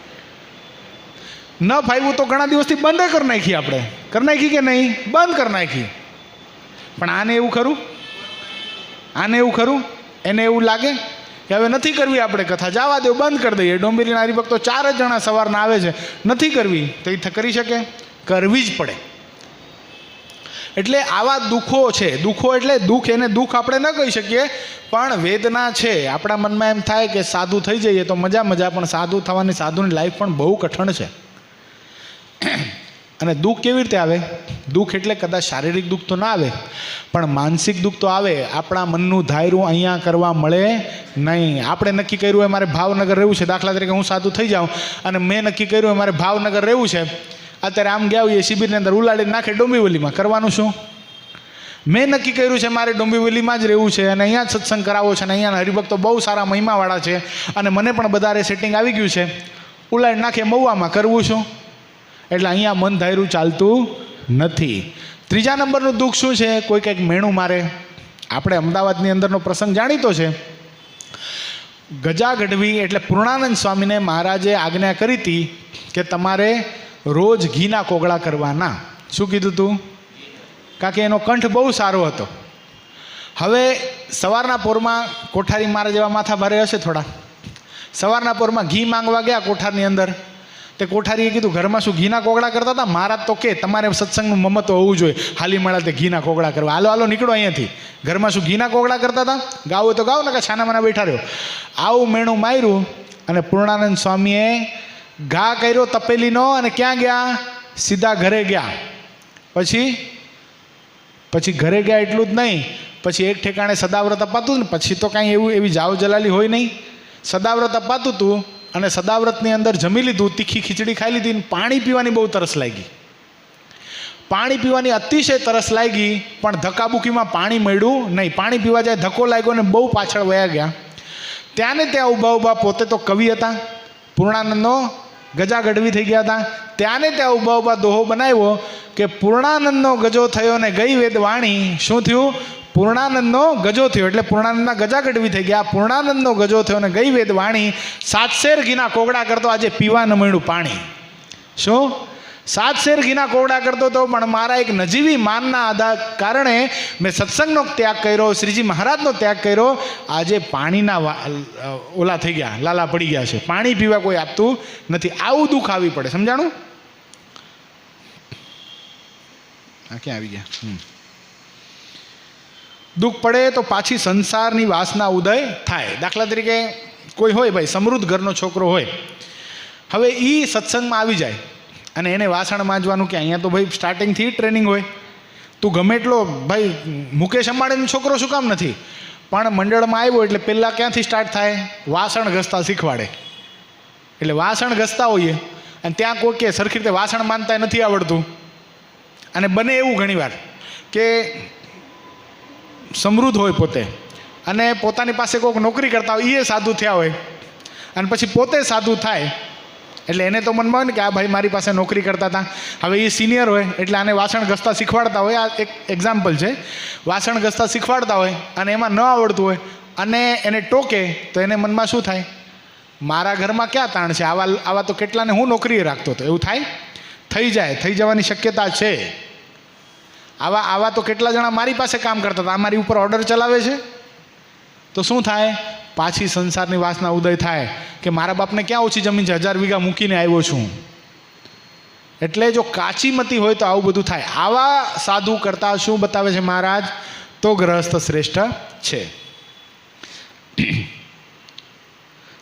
ન ફાવ્યું તો ઘણા દિવસથી બંધ કરી નાખી. આપણે કરી નાખી કે નહીં? બંધ કરી નાખી. પણ આને એવું ખરું? આને એવું ખરું? એને એવું લાગે કે હવે નથી કરવી આપણે કથા, જવા દો, બંધ કરી દઈએ. ડોંબિવલીના હરિભક્તો 4 જ જણા સવારના આવે છે, નથી કરવી તો એ કરી શકે? કરવી જ પડે. એટલે આવા દુઃખો છે. દુઃખો એટલે દુઃખ, એને દુઃખ આપણે ન કહી શકીએ, પણ વેદના છે. આપણા મનમાં એમ થાય કે સાધુ થઈ જઈએ તો મજા, પણ સાધુ થવાની, સાધુની લાઈફ પણ બહુ કઠણ છે. અને દુઃખ કેવી રીતે આવે? દુઃખ એટલે કદાચ શારીરિક દુઃખ તો ના આવે, પણ માનસિક દુઃખ તો આવે. આપણા મનનું ધાર્યું અહીંયા કરવા મળે નહીં. આપણે નક્કી કર્યું હોય મારે ભાવનગર રહેવું છે, દાખલા તરીકે હું સાધુ થઈ જાઉં અને મેં નક્કી કર્યું હોય મારે ભાવનગર રહેવું છે, અત્યારે આમ ગયા હોઈએ શિબિરની અંદર ઉલાડીને નાખે ડોંબિવલીમાં, કરવાનું શું? મેં નક્કી કર્યું છે મારે ડોંબિવલીમાં જ રહેવું છે અને અહીંયા જ સત્સંગ કરાવવો છે અને અહીંયાના હરિભક્તો બહુ સારા મહિમાવાળા છે અને મને પણ બધારે સેટિંગ આવી ગયું છે, ઉલાડી નાખે મહુવામાં, કરવું શું? એટલે અહીંયા મન ધાર્યું ચાલતું નથી. 3જા નંબરનું દુઃખ શું છે? કોઈ કંઈક મેણું મારે. આપણે અમદાવાદની અંદરનો પ્રસંગ જાણીતો છે. ગજા ગઢવી એટલે પૂર્ણાનંદ સ્વામીને મહારાજે આજ્ઞા કરી હતી કે તમારે રોજ ઘીના કોગળા કરવાના. શું કીધું તું? કારણ કે એનો કંઠ બહુ સારો હતો. હવે સવારના પોરમાં કોઠારી મારા જેવા માથા ભારે હશે થોડા, સવારના પોરમાં ઘી માંગવા ગયા કોઠારની અંદર, તે કોઠારીએ કીધું ઘરમાં શું ઘીના કોગળા કરતા હતા? મહારાજ તો કે તમારે સત્સંગનું મમત્વ હોવું જોઈએ, હાલી મળે તે ઘીના કોગળા કરવા, હાલો હાલો નીકળો અહીંયાથી. ઘરમાં શું ઘીના કોગળા કરતા હતા? ગાવું તો ગાવ ને, કે છાના માના બેઠા રહ્યો. આવું મેણું માર્યું અને પૂર્ણાનંદ સ્વામીએ ઘા કર્યો તપેલીનો અને ક્યાં ગયા? સીધા ઘરે ગયા. પછી ઘરે ગયા એટલું જ નહીં, પછી એક ઠેકાણે સદાવ્રત અપાતું ને, પછી તો કાંઈ એવી જાવ જલાલી હોય નહીં. સદાવ્રત અપાતું હતું અને સદાવ્રતની અંદર જમી લીધું, તીખી ખીચડી ખાઈ લીધી ને પાણી પીવાની બહુ તરસ લાગી. પાણી પીવાની અતિશય તરસ લાગી, પણ ધક્કાબુક્કીમાં પાણી મળ્યું નહીં. પાણી પીવા જાય ધક્કો લાગ્યો ને બહુ પાછળ વયા ગયા. ત્યાં ને ત્યાં ઊભા પોતે તો કવિ હતા, પૂર્ણાનંદનો ગજા ગઢવી થઈ ગયા હતા. ત્યાં ને ત્યાં ઊભા દોહો બનાવ્યો કે પૂર્ણાનંદનો ગજો થયો ને ગઈ વેદવાણી. શું થયું? પૂર્ણાનંદનો ગજો થયો એટલે પૂર્ણાનંદના ગજા ગઢવી થઈ ગયા. પૂર્ણાનંદનો ગજો થયો ને ગઈ વેદવાણી. 7 શેર ઘીના કોગળા કરતો, આજે પીવા ન મળ્યું પાણી. શું? 7 શેર ઘીના કોગળા કરતો હતો, પણ મારા એક નજીવી માનના કારણે મેં સત્સંગનો ત્યાગ કર્યો, શ્રીજી મહારાજનો ત્યાગ કર્યો. આજે પાણીના ઓલા થઈ ગયા, લાલા પડી ગયા છે, પાણી પીવા કોઈ આપતું નથી. આવું દુઃખ આવી પડે. સમજાણું? આ ક્યાં આવી ગયા? દુઃખ પડે તો પાછી સંસારની વાસના ઉદય થાય. દાખલા તરીકે કોઈ હોય ભાઈ, સમૃદ્ધ ઘરનો છોકરો હોય, હવે એ સત્સંગમાં આવી જાય અને એને વાસણ માંજવાનું કે અહીંયા તો ભાઈ સ્ટાર્ટિંગથી ટ્રેનિંગ હોય, તું ગમે એટલો ભાઈ મુકેશ અંબાણીનો છોકરો શું કામ નથી, પણ મંડળમાં આવ્યો એટલે પહેલાં ક્યાંથી સ્ટાર્ટ થાય? વાસણ ઘસતા શીખવાડે. એટલે વાસણ ઘસતા હોઈએ અને ત્યાં કોઈ કે સરખી રીતે વાસણ માનતા નથી આવડતું. અને બને એવું ઘણીવાર કે સમૃદ્ધ હોય પોતે અને પોતાની પાસે કોઈક નોકરી કરતા હોય, એ સાધુ થયા હોય અને પછી પોતે સાધુ થાય એટલે એને તો મનમાં હોય ને કે આ ભાઈ મારી પાસે નોકરી કરતા હતા, હવે એ સિનિયર હોય એટલે આને વાસણ ઘસતા શીખવાડતા હોય. આ એક એક્ઝામ્પલ છે. વાસણ ઘસતા શીખવાડતા હોય અને એમાં ન આવડતું હોય અને એને ટોકે તો એને મનમાં શું થાય? મારા ઘરમાં ક્યાં તાણ છે, આવા તો કેટલાને હું નોકરીએ રાખતો હતો. એવું થાય? થઈ જાય, થઈ જવાની શક્યતા છે. આવા તો કેટલા જણા મારી પાસે કામ કરતા હતા, મારી ઉપર ઓર્ડર ચલાવે છે. તો શું થાય? પાછી સંસારની વાસના ઉદય થાય કે મારા બાપને ક્યાં ઓછી જમીન છે, 1000 વીઘા મૂકીને આવ્યો છું. એટલે જો કાચી મતી હોય તો આવું બધું થાય. આવા સાધુ કરતા શું બતાવે છે મહારાજ? તો ગ્રહસ્થ શ્રેષ્ઠ છે.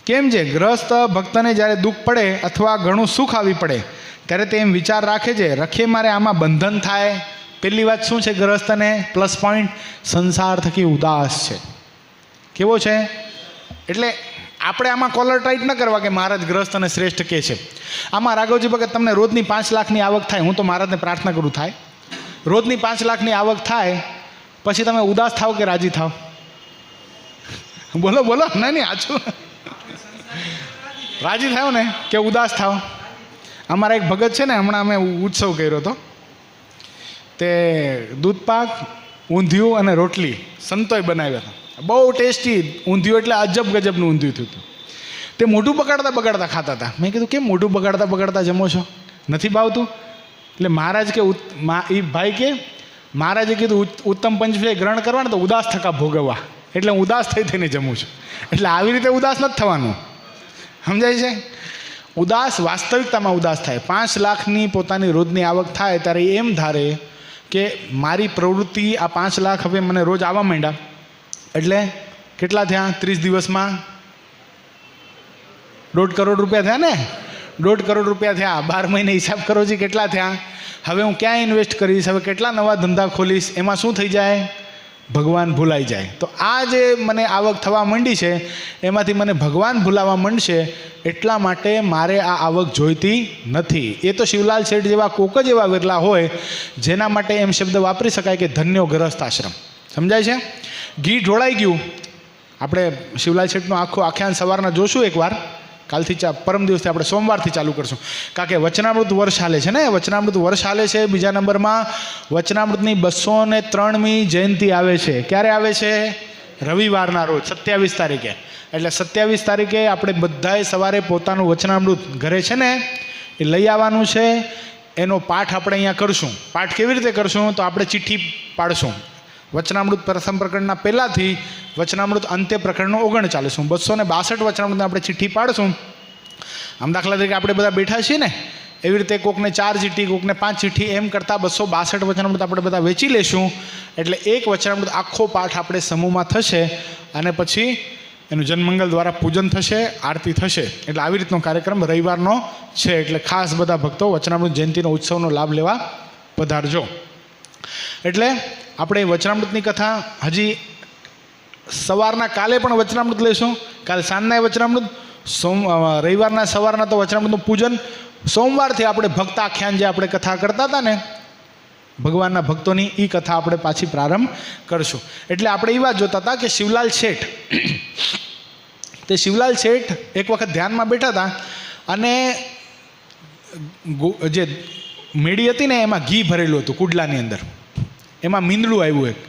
કેમ છે? ગ્રહસ્થ ભક્તને જ્યારે દુઃખ પડે અથવા ઘણું સુખ આવી પડે ત્યારે તે એમ વિચાર રાખે છે, રખે મારે આમાં બંધન થાય. પહેલી વાત શું છે? ગ્રહસ્થને પ્લસ પોઈન્ટ સંસાર થકી ઉદાસ છે. કેવો છે? એટલે આપણે આમાં કોલર ટાઈટ ન કરવા કે મહારાજ ગ્રહસ્થને શ્રેષ્ઠ કે છે. આમાં રાઘવજી ભગત તમને રોજની 5 લાખની આવક થાય, હું તો મહારાજને પ્રાર્થના કરું થાય, રોજની 5 લાખની આવક થાય, પછી તમે ઉદાસ થાવ કે રાજી થાવ? બોલો બોલો. નહીં આછું રાજી થાવ ને કે ઉદાસ થાવ? અમારા એક ભગત છે ને, હમણાં અમે ઉત્સવ કર્યો હતો, તે દૂધપાક, ઊંધિયું અને રોટલી સંતોય બનાવ્યા હતા. બહુ ટેસ્ટી ઊંધિયું, એટલે અજબ ગજબનું ઊંધિયું થયું હતું. તે મોઢું બગાડતા ખાતા હતા. મેં કીધું કેમ મોઢું બગાડતા જમો છો, નથી ભાવતું? એટલે મહારાજ કે એ ભાઈ કે મહારાજે કીધું ઉત્તમ પંચવિષય ગ્રહણ કરવા ને તો ઉદાસ થકા ભોગવવા. એટલે હું ઉદાસ થઈ થઈને જમું છું. એટલે આવી રીતે ઉદાસ નથી થવાનું, સમજાય છે? ઉદાસ વાસ્તવિકતામાં ઉદાસ થાય. 5 લાખની પોતાની રોજની આવક થાય ત્યારે એમ ધારે કે મારી પ્રવૃત્તિ આ 5 લાખ હવે મને રોજ આવવા માંડ્યા, એટલે કેટલા થયા 30 દિવસમાં? 1.5 કરોડ રૂપિયા થયા ને? 1.5 કરોડ રૂપિયા થયા. 12 મહિને હિસાબ કરો જી કેટલા થયા. હવે હું ક્યાં ઇન્વેસ્ટ કરીશ, હવે કેટલા નવા ધંધા ખોલીશ, એમાં શું થઈ જાય? ભગવાન ભૂલાઈ જાય. તો આ જે મને આવક થવા માંડી છે એમાંથી મને ભગવાન ભૂલાવા માંડશે, એટલા માટે મારે આ આવક જોઈતી નથી. એ તો શિવલાલ શેઠ જેવા કોક જ એવા વિરલા હોય જેના માટે એમ શબ્દ વાપરી શકાય કે ધન્યો ગ્રસ્ત આશ્રમ. સમજાય છે? ઘી ઢોળાઈ ગયું. આપણે શિવલાલ શેઠનું આખ્યાન સવારના જોશું એકવાર. કાલથી પરમ દિવસથી આપણે સોમવારથી ચાલુ કરશું, કારણ કે વચનામૃત વર્ષ હાલે છે ને. વચનામૃત વર્ષ હાલે છે. બીજા નંબરમાં વચનામૃતની 203મી જયંતિ આવે છે. ક્યારે આવે છે? રવિવારના રોજ 27 તારીખે. એટલે 27 તારીખે આપણે બધાએ સવારે પોતાનું વચનામૃત ઘરે છે ને એ લઈ આવવાનું છે. એનો પાઠ આપણે અહીંયા કરશું. પાઠ કેવી રીતે કરશું? તો આપણે ચિઠ્ઠી પાડશું. વચનામૃત પ્રથમ પ્રકરણના પહેલાંથી વચનામૃત અંત્ય પ્રકરણનો 39 262 વચનામૃતને આપણે ચિઠ્ઠી પાડશું. આમ દાખલા તરીકે આપણે બધા બેઠા છીએ ને, એવી રીતે કોકને 4 ચિઠ્ઠી, કોકને 5 ચિઠ્ઠી, એમ કરતાં 262 વચનામૃત આપણે બધા વેચી લેશું. એટલે એક વચનામૃત આખો પાઠ આપણે સમૂહમાં થશે અને પછી એનું જનમંગલ દ્વારા પૂજન થશે, આરતી થશે. એટલે આવી રીતનો કાર્યક્રમ રવિવારનો છે. એટલે ખાસ બધા ભક્તો વચનામૃત જયંતિનો ઉત્સવનો લાભ લેવા પધારજો. એટલે આપણે વચનામૃતની કથા હજી સવારના કાલે પણ વચનામૃત લઈશું. કાલે સાંજના વચનામૃત, રવિવારના સવારના તો વચનામૃતનું પૂજન. સોમવારથી આપણે ભક્ત આખ્યાન જે આપણે કથા કરતા હતા ને ભગવાનના ભક્તોની, એ કથા આપણે પાછી પ્રારંભ કરશું. એટલે આપણે એ વાત જોતા હતા કે શિવલાલ શેઠ, તે શિવલાલ શેઠ એક વખત ધ્યાનમાં બેઠા હતા અને જે મેળી હતી ને એમાં ઘી ભરેલું હતું કુડલાની અંદર. એમાં મીંદડું આવ્યું એક,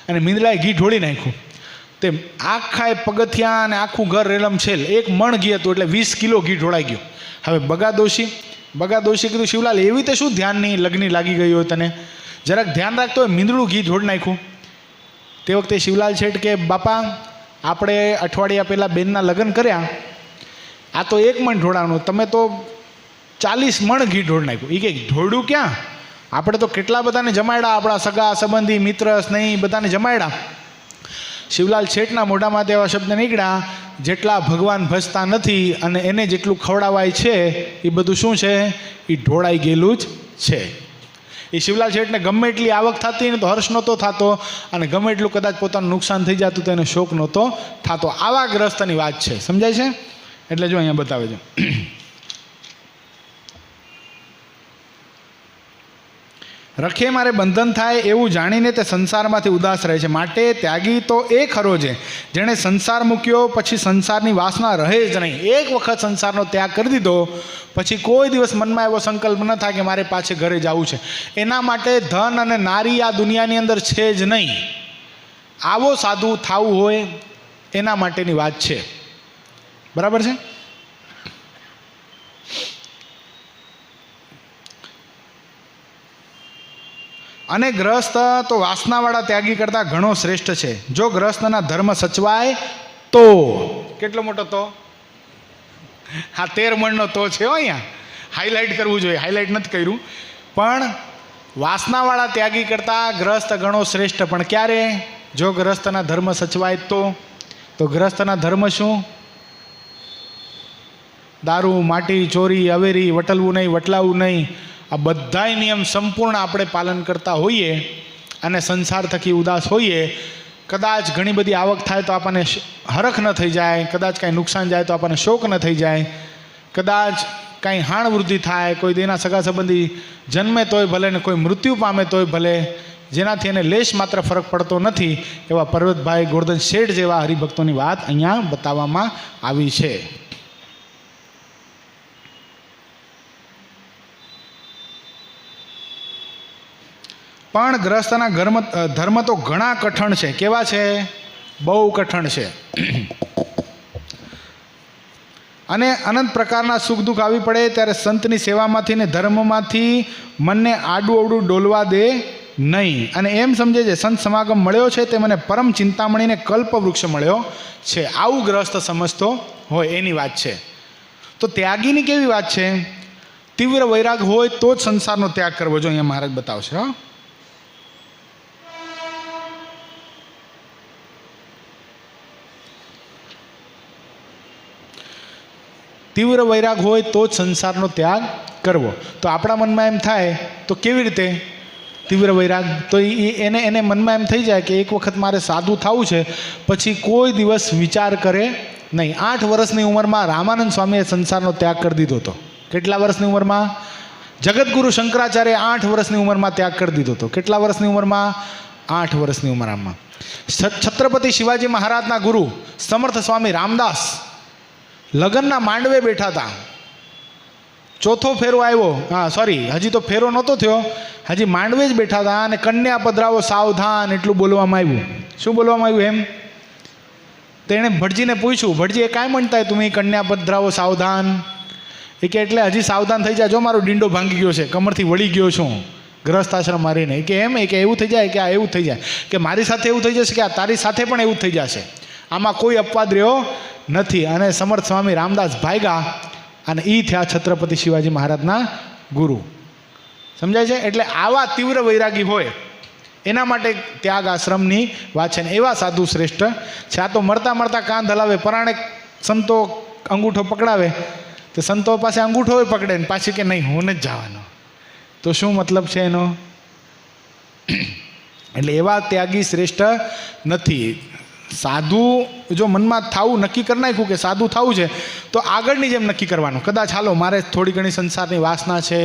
અને મીંદડાએ ઘી ઢોળી નાખ્યું. તે આખા પગથિયા અને આખું ઘર રેલમછેલ 1 મણ ઘી હતું, એટલે 20 કિલો ઘી ઢોળાઈ ગયું. હવે બગાદોશી કીધું, શિવલાલ એવી તે શું ધ્યાનની લગ્ની લાગી ગઈ હોય તને, જરાક ધ્યાન રાખતો હોય, મીંદડું ઘી ઢોળી નાખ્યું. તે વખતે શિવલાલ શેઠ કે બાપા આપણે અઠવાડિયા પહેલાં બેનના લગ્ન કર્યા, આ તો 1 મણ ઢોળાનું, તમે તો 40 મણ ઘી ઢોળી નાખ્યું. એ કે ઢોળ્યું ક્યાં, આપણે તો કેટલા બધાને જમાડ્યા, આપણા સગા સંબંધી મિત્ર સ્નેહી બધાને જમાડ્યા. શિવલાલ શેઠના મોઢામાં એવા શબ્દ નીકળ્યા, જેટલા ભગવાન ભજતા નથી અને એને જેટલું ખવડાવાય છે એ બધું શું છે? એ ઢોળાઈ ગયેલું જ છે. એ શિવલાલ શેઠને ગમે એટલી આવક થતી ને તો હર્ષ નહોતો થતો, અને ગમે એટલું કદાચ પોતાનું નુકસાન થઈ જતું તો એને શોક નહોતો થતો. આવા ગ્રસ્તની વાત છે. સમજાય છે? એટલે જો અહીંયા બતાવે છે, રખે મારે બંધન થાય એવું જાણીને તે સંસારમાંથી ઉદાસ રહે છે. માટે ત્યાગી તો એ ખરો છે જેણે સંસાર મૂક્યો પછી સંસારની વાસના રહે જ નહીં. એક વખત સંસારનો ત્યાગ કરી દીધો પછી કોઈ દિવસ મનમાં એવો સંકલ્પ ન થાય કે મારે પાછે ઘરે જવું છે. એના માટે ધન અને નારી આ દુનિયાની અંદર છે જ નહીં. આવો સાધુ થવું હોય એના માટેની વાત છે. બરાબર છે? અને ગ્રસ્ત તો વાસનાવાળા ત્યાગી કરતાં ઘણો શ્રેષ્ઠ છે. જો ગ્રસ્તના ધર્મ સચવાય તો. કેટલો મોટો તો? હા, 13 મણનો તો છે. અહીંયા હાઇલાઇટ કરવું જોઈએ, હાઇલાઇટ નથી કર્યું. પણ વાસનાવાળા ત્યાગી કરતાં ગ્રસ્ત ઘણો શ્રેષ્ઠ. પણ ક્યારે? જો ગ્રસ્તના ધર્મ સચવાય તો ગ્રસ્તના ધર્મ શું? દારૂ, માટી, ચોરી, અવેરી, વટલવું નહીં, વટલાવું નહીં, આ બધાય નિયમ સંપૂર્ણ આપણે પાલન કરતા હોઈએ અને સંસાર થકી ઉદાસ હોઈએ. કદાચ ઘણી બધી આવક થાય તો આપણને હરખ ન થઈ જાય, કદાચ કાંઈ નુકસાન જાય તો આપણને શોક ન થઈ જાય, કદાચ કાંઈ હાણ વૃદ્ધિ થાય, કોઈ તેના સગા સંબંધી જન્મે તોય ભલે ને કોઈ મૃત્યુ પામે તોય ભલે, જેનાથી એને લેશ માત્ર ફરક પડતો નથી. એવા પર્વતભાઈ ગોરધન શેઠ જેવા હરિભક્તોની વાત અહીંયા બતાવવામાં આવી છે. પણ ગ્રસ્તના ધર્મ તો ઘણા કઠણ છે. કેવા છે? બહુ કઠણ છે. અને અનંત પ્રકારના સુખ દુઃખ આવી પડે ત્યારે સંતની સેવામાંથી ને ધર્મમાંથી મનને આડું અવડું ડોલવા દે નહીં. અને એમ સમજે છે સંત સમાગમ મળ્યો છે તે મને પરમ ચિંતામણીને કલ્પવૃક્ષ મળ્યો છે. આવું ગ્રસ્ત સમજતો હોય એની વાત છે. તો ત્યાગીની કેવી વાત છે? તીવ્ર વૈરાગ હોય તો જ સંસારનો ત્યાગ કરવો. જો અહીંયા મહારાજ બતાવશે. હા, તીવ્ર વૈરાગ હોય તો જ સંસારનો ત્યાગ કરવો. તો આપણા મનમાં એમ થાય તો કેવી રીતે તીવ્ર વૈરાગ? તો એને મનમાં એમ થઈ જાય કે એક વખત મારે સાધુ થવું છે, પછી કોઈ દિવસ વિચાર કરે નહીં. 8 વર્ષની ઉંમરમાં રામાનંદ સ્વામીએ સંસારનો ત્યાગ કરી દીધો હતો. કેટલા વર્ષની ઉંમરમાં? જગતગુરુ શંકરાચાર્ય 8 વર્ષની ઉંમરમાં ત્યાગ કરી દીધો હતો. કેટલા વર્ષની ઉંમરમાં? 8 વર્ષની ઉંમરમાં. છત્રપતિ શિવાજી મહારાજના ગુરુ સમર્થ સ્વામી રામદાસ લગ્નના માંડવે બેઠા હતા. ચોથો ફેરો આવ્યો. હા, સોરી, હજી તો ફેરો નહોતો થયો, હજી માંડવે જ બેઠા હતા. અને કન્યા પધરાવો સાવધાન એટલું બોલવામાં આવ્યું. શું બોલવામાં આવ્યું? એમ તેણે ભટજીને પૂછ્યું, ભટજી એ કાંઈ म्हणताय તમે કન્યા પધરાવો સાવધાન? એ કે એટલે હજી સાવધાન થઈ જાય, જો મારો ડીંડો ભાંગી ગયો છે, કમરથી વળી ગયો છું ગ્રસ્ત આશ્રમ મારીને. કે એમ? એ કે એવું થઈ જાય? કે આ એવું થઈ જાય? કે મારી સાથે એવું થઈ જશે કે આ તારી સાથે પણ એવું થઈ જશે. આમાં કોઈ અપવાદ રહ્યો નથી. અને સમર્થ સ્વામી રામદાસ ભાગ્યા અને એ થયા છત્રપતિ શિવાજી મહારાજના ગુરુ. સમજાય છે? એટલે આવા તીવ્ર વૈરાગી હોય એના માટે ત્યાગ આશ્રમની વાત છે. ને એવા સાધુ શ્રેષ્ઠ છે. આ તો મળતા મળતા કાન હલાવે, પરાણે સંતો અંગૂઠો પકડાવે તો સંતો પાસે અંગૂઠો પકડે ને પાછી કે નહીં હું નથી જવાનો. તો શું મતલબ છે એનો? એટલે એવા ત્યાગી શ્રેષ્ઠ નથી. સાધુ જો મનમાં થવું નક્કી કરી નાખ્યું કે સાધુ થવું છે, તો આગળની જેમ નક્કી કરવાનું. કદાચ હાલો મારે થોડી ઘણી સંસારની વાસના છે,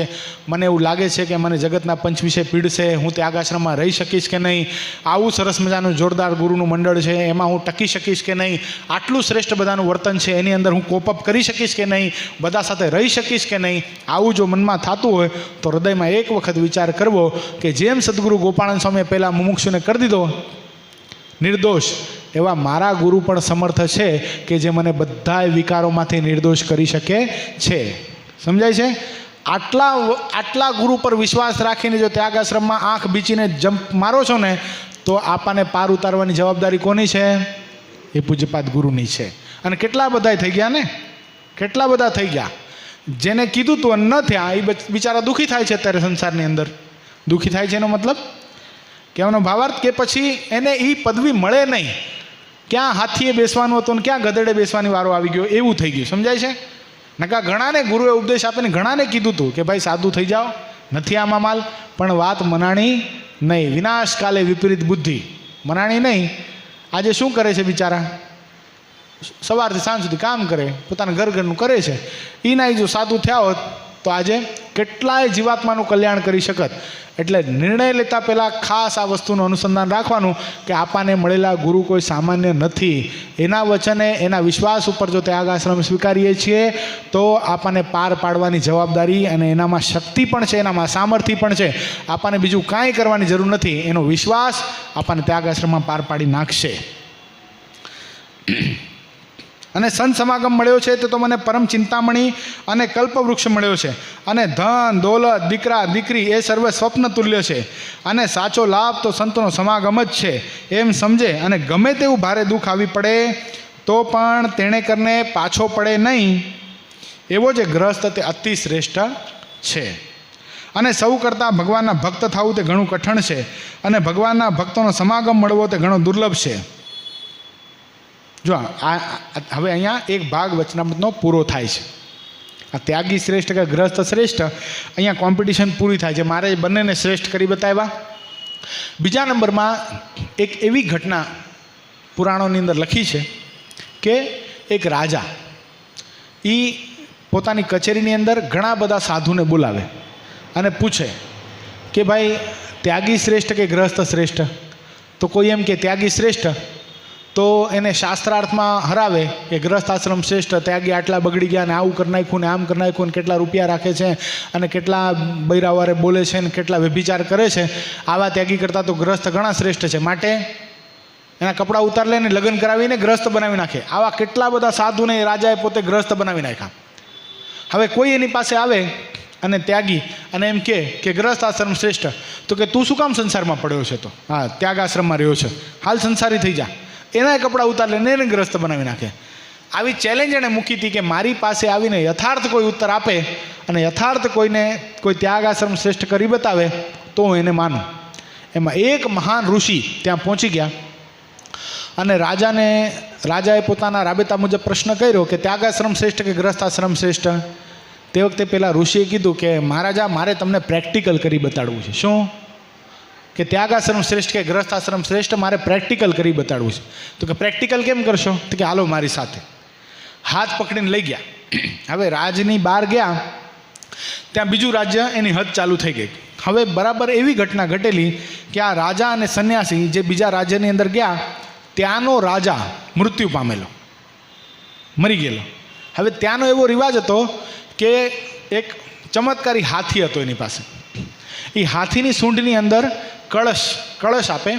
મને એવું લાગે છે કે મને જગતના પંચ વિશે પીડશે, હું ત્યાગ આશ્રમમાં રહી શકીશ કે નહીં, આવું સરસ મજાનું જોરદાર ગુરુનું મંડળ છે એમાં હું ટકી શકીશ કે નહીં, આટલું શ્રેષ્ઠ બધાનું વર્તન છે એની અંદર હું કોપઅપ કરી શકીશ કે નહીં, બધા સાથે રહી શકીશ કે નહીં, આવું જો મનમાં થતું હોય તો હૃદયમાં એક વખત વિચાર કરવો કે જેમ સદગુરુ ગોપાળન સ્વામીએ પહેલાં મુમુક્ષુને કરી દીધો નિર્દોષ, એવા મારા ગુરુ પણ સમર્થ છે કે જે મને બધા વિકારોમાંથી નિર્દોષ કરી શકે છે. સમજાય છે? આટલા ગુરુ પર વિશ્વાસ રાખીને જો ત્યાગ આશ્રમમાં આંખ બીચીને જમ્પ મારો છો ને, તો આપણને પાર ઉતારવાની જવાબદારી કોની છે? એ પૂજ્યપાદ ગુરુની છે. અને કેટલા બધા થઈ ગયા ને, કેટલા બધા થઈ ગયા. જેને કીધું તું ન થયા એ બિચારા દુઃખી થાય છે અત્યારે સંસારની અંદર. દુઃખી થાય છે એનો મતલબ કહેવાનો ભાવાર્થ કે પછી એને એ પદવી મળે નહીં. ક્યાં હાથીએ બેસવાનું હતું ને ક્યાં ગધેડે બેસવાની વારો આવી ગયો એવું થઈ ગયું. સમજાય છે? નકા ઘણાને ગુરુએ ઉપદેશ આપીને ઘણાને કીધું હતું કે ભાઈ સાધુ થઈ જાઓ, નથી આમાં માલ, પણ વાત મનાણી નહીં. વિનાશ કાલે વિપરીત બુદ્ધિ મનાણી નહીં. આજે શું કરે છે બિચારા? સવારથી સાંજ સુધી કામ કરે, પોતાના ઘરનું કરે છે. એ ના જો સાધુ થયા હોત તો આજે કેટલાય જીવાત્માનું કલ્યાણ કરી શકત. એટલે નિર્ણય લેતા પહેલાં ખાસ આ વસ્તુનું અનુસંધાન રાખવાનું કે આપણને મળેલા ગુરુ કોઈ સામાન્ય નથી. એના વચને એના વિશ્વાસ ઉપર જો ત્યાગ આશ્રમ સ્વીકારીએ છીએ તો આપણને પાર પાડવાની જવાબદારી અને એનામાં શક્તિ પણ છે, એનામાં સામર્થ્ય પણ છે. આપણને બીજું કાંઈ કરવાની જરૂર નથી. એનો વિશ્વાસ આપણને ત્યાગ આશ્રમમાં પાર પાડી નાખશે. અને સંત સમાગમ મળ્યો છે તો મને પરમ ચિંતામણી અને કલ્પવૃક્ષ મળ્યો છે. અને ધન દોલત દીકરા દીકરી એ સર્વે સ્વપ્ન તુલ્ય છે. અને સાચો લાભ તો સંતોનો સમાગમ જ છે એમ સમજે. અને ગમે તેવું ભારે દુઃખ આવી પડે તો પણ તેણે કરીને પાછો પડે નહીં, એવો જે ગ્રસ્ત તે અતિ શ્રેષ્ઠ છે. અને સૌ કરતાં ભગવાનના ભક્ત થવું તે ઘણું કઠણ છે. અને ભગવાનના ભક્તોનો સમાગમ મળવો તે ઘણો દુર્લભ છે. જો હવે અહીંયા એક ભાગ વચનામૃતનો પૂરો થાય છે. આ ત્યાગી શ્રેષ્ઠ કે ગ્રસ્ત શ્રેષ્ઠ, અહીંયા કોમ્પિટિશન પૂરી થાય છે. મારે બંનેને શ્રેષ્ઠ કરી બતાવ્યા. બીજા નંબરમાં એક એવી ઘટના પુરાણોની અંદર લખી છે કે એક રાજા એ પોતાની કચેરીની અંદર ઘણા બધા સાધુને બોલાવે અને પૂછે કે ભાઈ ત્યાગી શ્રેષ્ઠ કે ગ્રસ્ત શ્રેષ્ઠ? તો કોઈ એમ કે ત્યાગી શ્રેષ્ઠ, તો એને શાસ્ત્રાર્થમાં હરાવે કે ગ્રસ્ત આશ્રમ શ્રેષ્ઠ, ત્યાગી આટલા બગડી ગયા ને આવું કરી નાખ્યું ને આમ કરી નાખ્યું ને કેટલા રૂપિયા રાખે છે અને કેટલા બૈરાવારે બોલે છે ને કેટલા વ્યભિચાર કરે છે, આવા ત્યાગી કરતાં તો ગ્રસ્ત ઘણા શ્રેષ્ઠ છે. માટે એના કપડાં ઉતાર લઈને લગ્ન કરાવીને ગ્રસ્ત બનાવી નાખે. આવા કેટલા બધા સાધુને રાજાએ પોતે ગ્રસ્ત બનાવી નાખ્યા. હવે કોઈ એની પાસે આવે અને ત્યાગી અને એમ કે ગ્રસ્ત આશ્રમ શ્રેષ્ઠ. તો કે તું શું કામ સંસારમાં પડ્યો છે? તો હા, ત્યાગ આશ્રમમાં રહ્યો છે, હાલ સંસારી થઈ જા. એના કપડાં ઉતાર લે, એને ગ્રસ્ત બનાવી નાખે. આવી ચેલેન્જ એણે મૂકી હતી કે મારી પાસે આવીને યથાર્થ કોઈ ઉત્તર આપે અને યથાર્થ કોઈને કોઈ ત્યાગ આશ્રમ શ્રેષ્ઠ કરી બતાવે તો હું એને માનું. એમાં એક મહાન ઋષિ ત્યાં પહોંચી ગયા અને રાજાએ પોતાના રાબેતા મુજબ પ્રશ્ન કર્યો કે ત્યાગ આશ્રમ શ્રેષ્ઠ કે ગ્રસ્ત આશ્રમ શ્રેષ્ઠ? તે વખતે પેલા ઋષિએ કીધું કે મહારાજા, મારે તમને પ્રેક્ટિકલ કરી બતાડવું છે. શું? કે ત્યાગ આશ્રમ શ્રેષ્ઠ કે ગ્રસ્ત આશ્રમ શ્રેષ્ઠ? મારે પ્રેક્ટિકલ કરી બતાડવું છે. તો કે પ્રેક્ટિકલ કેમ કરશો? તો કે હાલો મારી સાથે. હાથ પકડીને લઈ ગયા. હવે રાજની બહાર ગયા, ત્યાં બીજું રાજ્ય એની હદ ચાલુ થઈ ગઈ. હવે બરાબર એવી ઘટના ઘટેલી કે આ રાજા અને સંન્યાસી જે બીજા રાજ્યની અંદર ગયા, ત્યાંનો રાજા મૃત્યુ પામેલો, મરી ગયેલો. હવે ત્યાંનો એવો રિવાજ હતો કે એક ચમત્કારી હાથી હતો એની પાસે. એ હાથીની સૂંઢની અંદર કળશ આપે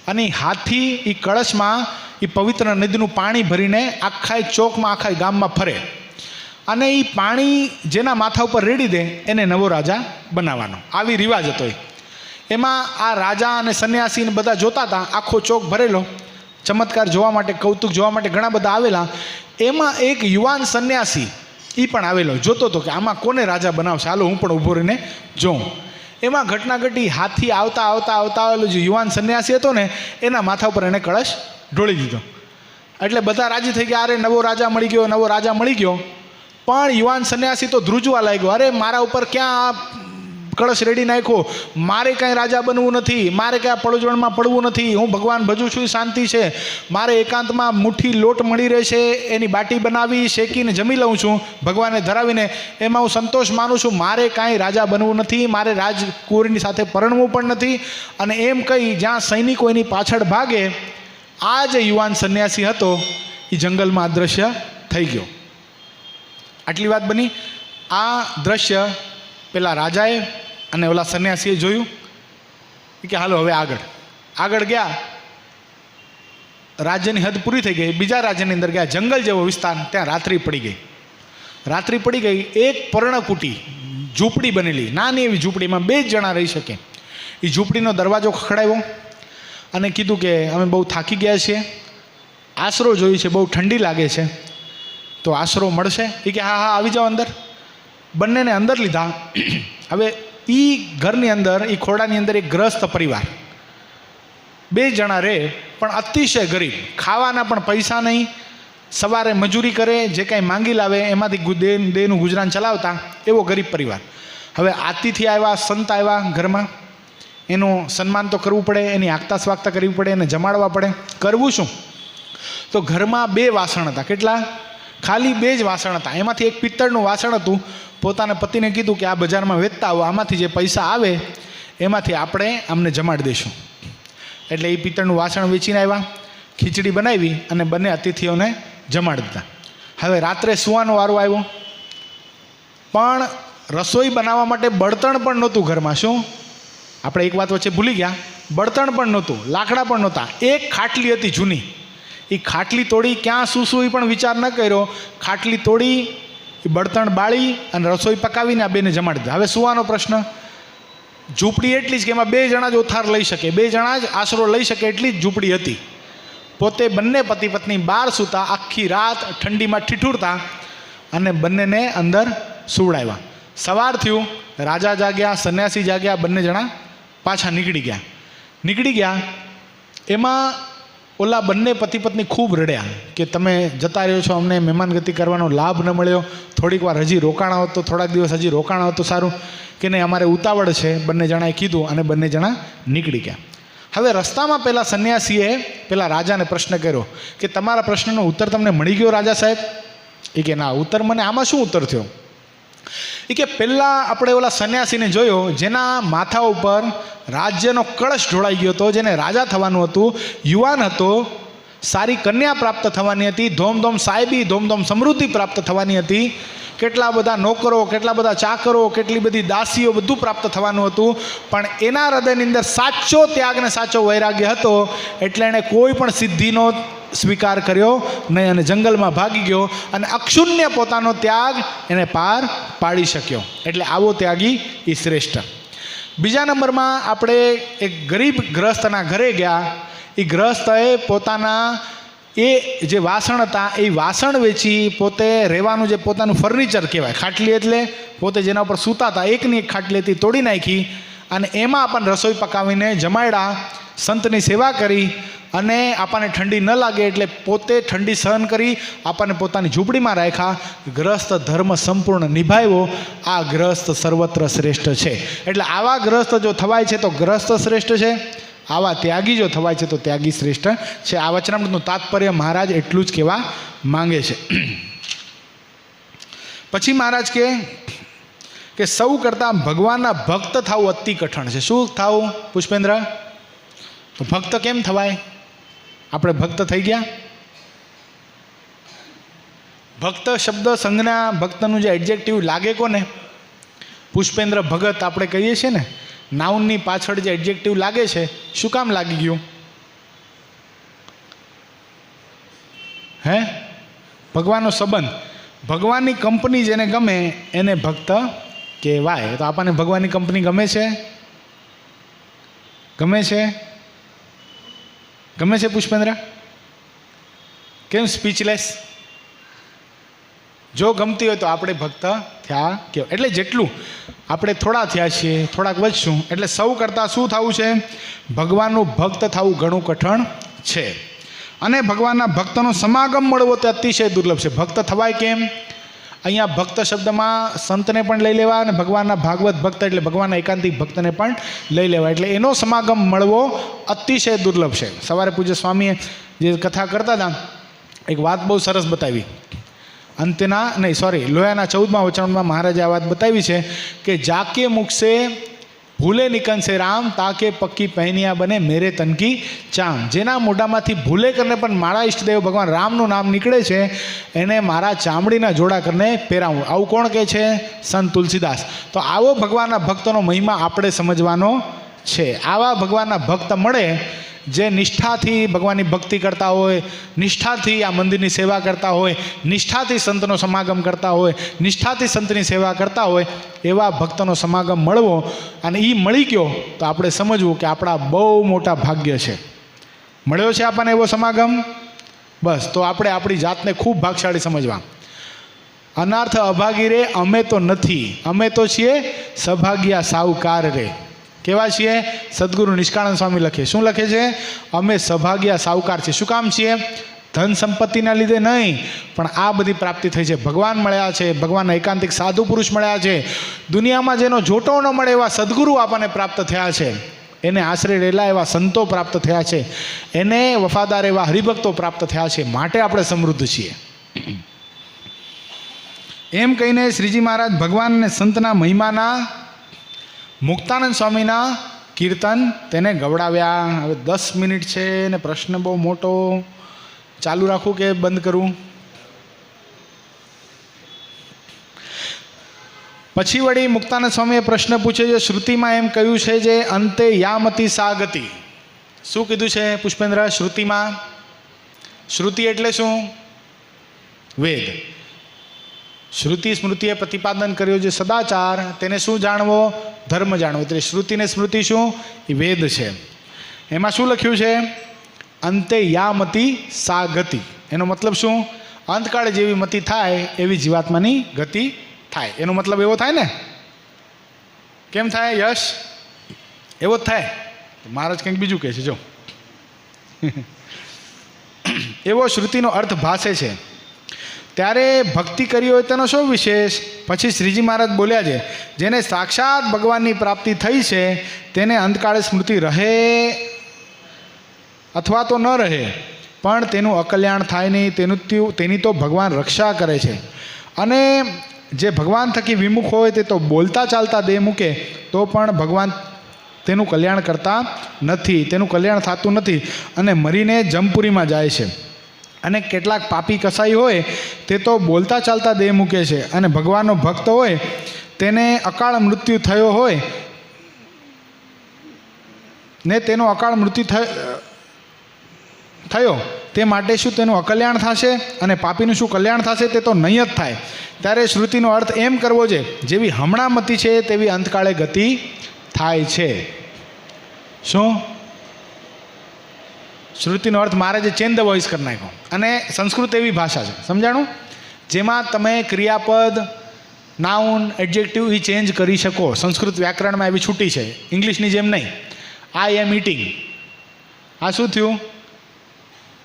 અને એ હાથી એ કળશમાં એ પવિત્ર નદીનું પાણી ભરીને આખા ચોકમાં, આખા ગામમાં ફરે અને એ પાણી જેના માથા ઉપર રેડી દે એને નવો રાજા બનાવવાનો. આવી રિવાજ હતો. એમાં આ રાજા અને સંન્યાસીને બધા જોતા હતા. આખો ચોક ભરેલો, ચમત્કાર જોવા માટે, કૌતુક જોવા માટે ઘણા બધા આવેલા. એમાં એક યુવાન સંન્યાસી એ પણ આવેલો, જોતો હતો કે આમાં કોને રાજા બનાવશે, હાલો હું પણ ઊભો રહીને જોઉં. એમાં ઘટના ઘટી. હાથી આવતા આવતા આવતા આવેલો જે યુવાન સંન્યાસી હતો ને, એના માથા ઉપર એને કળશ ઢોળી દીધો. એટલે બધા રાજી થઈ ગયા, અરે નવો રાજા મળી ગયો, નવો રાજા મળી ગયો. પણ યુવાન સંન્યાસી તો ધ્રુજવા લાગ્યો, અરે મારા ઉપર ક્યાં કળશ રેડી નાખ્યો, મારે કાંઈ રાજા બનવું નથી, મારે કાંઈ પડોજણમાં પડવું નથી, હું ભગવાન ભજું છું, શાંતિ છે, મારે એકાંતમાં મુઠ્ઠી લોટ મળી રહેશે, એની બાટી બનાવી શેકીને જમી લઉં છું ભગવાનને ધરાવીને, એમાં હું સંતોષ માનું છું, મારે કાંઈ રાજા બનવું નથી, મારે રાજકુંવરીની સાથે પરણવું પણ નથી. અને એમ કહી જ્યાં સૈનિકો એની પાછળ ભાગે, આ જે યુવાન સંન્યાસી હતો એ જંગલમાં અદૃશ્ય થઈ ગયો. આટલી વાત બની. આ દ્રશ્ય પેલા રાજાએ અને ઓલા સંન્યાસીએ જોયું કે હાલો હવે આગળ ગયા. રાજ્યની હદ પૂરી થઈ ગઈ. બીજા રાજ્યની અંદર ગયા, જંગલ જેવો વિસ્તાર, ત્યાં રાત્રિ પડી ગઈ. એક પર્ણકુટી ઝૂંપડી બનેલી, નાની એવી ઝૂંપડીમાં 2 જ જણા રહી શકે. એ ઝૂંપડીનો દરવાજો ખખડાવ્યો અને કીધું કે અમે બહુ થાકી ગયા છીએ, આશરો જોઈએ છે, બહુ ઠંડી લાગે છે, તો આશરો મળશે? એ કે હા હા આવી જાઓ અંદર. બંનેને અંદર લીધા. હવે એ ઘરની અંદર, એ ખોડાની અંદર એક ગ્રસ્ત પરિવાર 2 જણા રહે, પણ અતિશય ગરીબ, ખાવાના પણ પૈસા નહીં, સવારે મજૂરી કરે, જે કાંઈ માંગી લાવે એમાંથી દેનું ગુજરાન ચલાવતા, એવો ગરીબ પરિવાર. હવે આતિથ્ય આવ્યા, સંત આવ્યા ઘરમાં, એનું સન્માન તો કરવું પડે, એની આગતા સ્વાગતા કરવી પડે, એને જમાડવા પડે. કરવું શું? તો ઘરમાં 2 વાસણ હતા. કેટલા? ખાલી 2 જ વાસણ હતા. એમાંથી એક પિત્તળનું વાસણ હતું. પોતાના પતિને કીધું કે આ બજારમાં વેચતા આવો, આમાંથી જે પૈસા આવે એમાંથી આપણે અમને જમાડી દઈશું. એટલે એ પિત્તળનું વાસણ વેચીને આવ્યા, ખીચડી બનાવી અને બંને અતિથિઓને જમાડી દીધા. હવે રાત્રે સૂવાનો વારો આવ્યો, પણ રસોઈ બનાવવા માટે બળતણ પણ નહોતું ઘરમાં. શું? આપણે એક વાત વચ્ચે ભૂલી ગયા, બળતણ પણ નહોતું, લાકડા પણ નહોતા. એક ખાટલી હતી જૂની, એ ખાટલી તોડી, ક્યાં શું એ પણ વિચાર ન કર્યો, ખાટલી તોડી, એ બળતણ બાળી અને રસોઈ પકાવીને આ 2ને જમાડી દીધા. હવે સૂવાનો પ્રશ્ન. ઝૂંપડી એટલી જ કે એમાં 2 જણા જ ઓથાર લઈ શકે, 2 જણા જ આશરો લઈ શકે એટલી જ ઝૂંપડી હતી. પોતે બંને પતિ પત્ની બહાર સૂતા, આખી રાત ઠંડીમાં ઠીઠુરતા અને બંનેને અંદર સુવડાવ્યા. સવાર થયું, રાજા જાગ્યા, સંન્યાસી જાગ્યા, બંને જણા પાછા નીકળી ગયા. એમાં ઓલા બંને પતિ પત્ની ખૂબ રડ્યા કે તમે જતા રહ્યો છો, અમને મહેમાનગતિ કરવાનો લાભ ન મળ્યો, થોડીક વાર હજી રોકાણા હોત તો, થોડાક દિવસ હજી રોકાણા હોત તો સારું, કે નહીં અમારે ઉતાવળ છે, બંને જણાએ કીધું અને બંને જણા નીકળી ગયા. હવે રસ્તામાં પેલા સંન્યાસીએ પેલા રાજાને પ્રશ્ન કર્યો કે તમારા પ્રશ્નનો ઉત્તર તમને મળી ગયો રાજા સાહેબ? એ કે ના, ઉત્તર મને આમાં શું ઉત્તર થયો? એ કે પહેલાં આપણે ઓલા સંન્યાસીને જોયો જેના માથા ઉપર રાજ્યનો કળશ ઢોળાઈ ગયો હતો, જેને રાજા થવાનું હતું, યુવાન હતો, સારી કન્યા પ્રાપ્ત થવાની હતી, ધોમધોમ સાહેબી, ધોમધોમ સમૃદ્ધિ પ્રાપ્ત થવાની હતી, કેટલા બધા નોકરો, કેટલા બધા ચાકરો, કેટલી બધી દાસીઓ, બધું પ્રાપ્ત થવાનું હતું. પણ એના હૃદયની અંદર સાચો ત્યાગ ને સાચો વૈરાગ્ય હતો, એટલે એણે કોઈ પણ સિદ્ધિનો સ્વીકાર કર્યો નહીં અને જંગલમાં ભાગી ગયો અને અક્ષુણ્ય પોતાનો ત્યાગ એને પાર પાડી શક્યો. એટલે આવો ત્યાગી એ શ્રેષ્ઠ. બીજા નંબરમાં આપણે એક ગરીબ ગ્રસ્તના ઘરે ગયા. એ ગ્રસ્તએ પોતાના એ જે વાસણ હતા એ વાસણ વેચી પોતે રહેવાનું જે પોતાનું ફર્નિચર કહેવાય, ખાટલી એટલે પોતે જેના ઉપર સૂતા હતા એકની એક ખાટલી હતી તોડી નાખી અને એમાં આપણને રસોઈ પકાવીને જમાડ્યા, સંતની સેવા કરી અને આપણને ઠંડી ન લાગે એટલે પોતે ઠંડી સહન કરી આપણને પોતાની ઝૂંપડીમાં રાખ્યા. ગ્રસ્ત ધર્મ સંપૂર્ણ નિભાવ્યો. આ ગ્રસ્ત સર્વત્ર શ્રેષ્ઠ છે. એટલે આવા ગ્રસ્ત જો થવાય છે તો ગ્રસ્ત શ્રેષ્ઠ છે, આવા ત્યાગી જો થવાય છે તો ત્યાગી શ્રેષ્ઠ છે. આ વચનામૃતનું તાત્પર્ય મહારાજ એટલું જ કહેવા માંગે છે. પછી મહારાજ કે સૌ કરતાં ભગવાનના ભક્ત થવું અતિ કઠણ છે. શું થવું પુષ્પેન્દ્ર? તો ભક્ત કેમ થવાય? આપણે ભક્ત થઈ ગયા? ભક્ત શબ્દ સંજ્ઞા ભક્તનું જે એડજેક્ટિવ લાગે કોને? પુષ્પેન્દ્ર ભગત આપણે કહીએ છીએ ને, નાઉનની પાછળ જે એડજેક્ટિવ લાગે છે, શું કામ લાગી ગયું? હે? ભગવાનનો સંબંધ, ભગવાનની કંપની જેને ગમે એને ભક્ત કહેવાય. તો આપણને ભગવાનની કંપની ગમે છે? ગમે છે? ગમે છે પુષ્પેન્દ્ર? કેમ સ્પીચલેસ? જો ગમતી હોય તો આપણે ભક્ત થયા કહેવાય. એટલે જેટલું આપણે થોડા થયા છીએ, થોડાક વધશું, એટલે સૌ કરતાં શું થવું છે? ભગવાનનું ભક્ત થવું ઘણું કઠણ છે. અને ભગવાનના ભક્તનો સમાગમ મળવો તે અતિશય દુર્લભ છે. ભક્ત થવાય કેમ? અહીંયા ભક્ત શબ્દમાં સંતને પણ લઈ લેવા અને ભગવાનના ભાગવત ભક્ત એટલે ભગવાનના એકાંતિક ભક્તને પણ લઈ લેવા. એટલે એનો સમાગમ મળવો અતિશય દુર્લભ છે. સવારે પૂજ્ય સ્વામીએ જે કથા કરતા હતા એક વાત બહુ સરસ બતાવી. લોયાના 14મા વચનમાં મહારાજે આ વાત બતાવી છે કે જાકે મુખ સે ભૂલે નિકનસે રામ તાકે પક્કી પહેનિયા બને મેરે તનકી ચામ. જેના મોઢામાંથી ભૂલે કરીને પણ મારા ઈષ્ટદેવ ભગવાન રામનું નામ નીકળે છે એને મારા ચામડીના જોડા કરીને પહેરાવું. આવું કોણ કહે છે? સંત તુલસીદાસ. તો આવો ભગવાનના ભક્તનો મહિમા આપણે સમજવાનો છે. આવા ભગવાનના ભક્ત મળે જે નિષ્ઠાથી ભગવાનની ભક્તિ કરતા હોય, નિષ્ઠાથી આ મંદિરની સેવા કરતા હોય, નિષ્ઠાથી સંતનો સમાગમ કરતા હોય, નિષ્ઠાથી સંતની સેવા કરતા હોય, એવા ભક્તનો સમાગમ મળવો. અને એ મળી ગયો તો આપણે સમજવું કે આપણા બહુ મોટા ભાગ્ય છે. મળ્યો છે આપણને એવો સમાગમ, બસ તો આપણે આપણી જાતને ખૂબ ભાગશાળી સમજવા. અનાર્થ અભાગી રે અમે તો નથી, અમે તો છીએ સભાગ્યા સાહુકાર રે. કેવા છીએ? સદગુરુ નિષ્કાળાનંદ સ્વામી લખે. શું લખે છે? અમે સભાગ્યા સાહુકાર છે. શું કામ છીએ? ધન સંપત્તિના લીધે નહીં, પણ આ બધી પ્રાપ્તિ થઈ છે. ભગવાન મળ્યા છે, ભગવાનના એકાંતિક સાધુ પુરુષ મળ્યા છે, દુનિયામાં જેનો જોટો ન મળે એવા સદગુરુ આપણને પ્રાપ્ત થયા છે, એને આશરે રહેલા એવા સંતો પ્રાપ્ત થયા છે, એને વફાદાર એવા હરિભક્તો પ્રાપ્ત થયા છે, માટે આપણે સમૃદ્ધ છીએ. એમ કહીને શ્રીજી મહારાજ ભગવાન અને સંતના મહિમાના મુક્તાનંદ સ્વામીના કીર્તન તેને ગવડાવ્યા. હવે 10 મિનિટ છે ને પ્રશ્ન બહુ મોટો. ચાલુ રાખું કે બંધ કરું? પછી વળી મુક્તાનંદ સ્વામીએ પ્રશ્ન પૂછ્યો છે, શ્રુતિમાં એમ કહ્યું છે જે અંતે યામતી સા ગતિ. શું કીધું છે પુષ્પેન્દ્ર? શ્રુતિમાં, શ્રુતિ એટલે શું? વેદ. શ્રુતિ સ્મૃતિએ પ્રતિપાદન કર્યો જે સદાચાર, તેને શું જાણવો? ધર્મ જાણવો. એટલે શ્રુતિ ને સ્મૃતિ શું? એ વેદ છે. એમાં શું લખ્યું છે? અંતે યામતી સા ગતિ. એનો મતલબ શું? અંતકાળે જેવી મતિ થાય એવી જીવાત્માની ગતિ થાય. એનો મતલબ એવો થાય ને? કેમ થાય યશ? એવો જ થાય. મહારાજ કંઈક બીજું કહે છે જો. એવો શ્રુતિનો અર્થ ભાષે છે. ત્યારે ભક્તિ કરી હોય તેનો શું વિશેષ? પછી શ્રીજી મહારાજ બોલ્યા છે જેને સાક્ષાત ભગવાનની પ્રાપ્તિ થઈ છે તેને અંતકાળે સ્મૃતિ રહે અથવા તો ન રહે પણ તેનું અકલ્યાણ થાય નહીં, તેની તો ભગવાન રક્ષા કરે છે. અને જે ભગવાન થકી વિમુખ હોય તે તો બોલતા ચાલતા દેહ મૂકે તો પણ ભગવાન તેનું કલ્યાણ કરતા નથી, તેનું કલ્યાણ થતું નથી અને મરીને જમપુરીમાં જાય છે. અને કેટલાક પાપી કસાઈ હોય તે તો બોલતા ચાલતા દેહ મૂકે છે અને ભગવાનનો ભક્ત હોય તેને અકાળ મૃત્યુ થયો હોય ને તેનો અકાળ મૃત્યુ થયો તે માટે શું તેનું અકલ્યાણ થશે અને પાપીનું શું કલ્યાણ થશે? તે તો નહીં જ થાય. ત્યારે શ્રુતિનો અર્થ એમ કરવો છે, જેવી હમણાં મતિ છે તેવી અંતકાળે ગતિ થાય છે. શું શ્રુતિનો અર્થ મારે જે ચેન્જ ધ વોઇસ કરી નાખ્યો. અને સંસ્કૃત એવી ભાષા છે, સમજાણું, જેમાં તમે ક્રિયાપદ, નાઉન, એડજેક્ટિવ એ ચેન્જ કરી શકો. સંસ્કૃત વ્યાકરણમાં એવી છૂટી છે, ઇંગ્લિશની જેમ નહીં. આઈ એમ ઇટિંગ, આ શું થયું?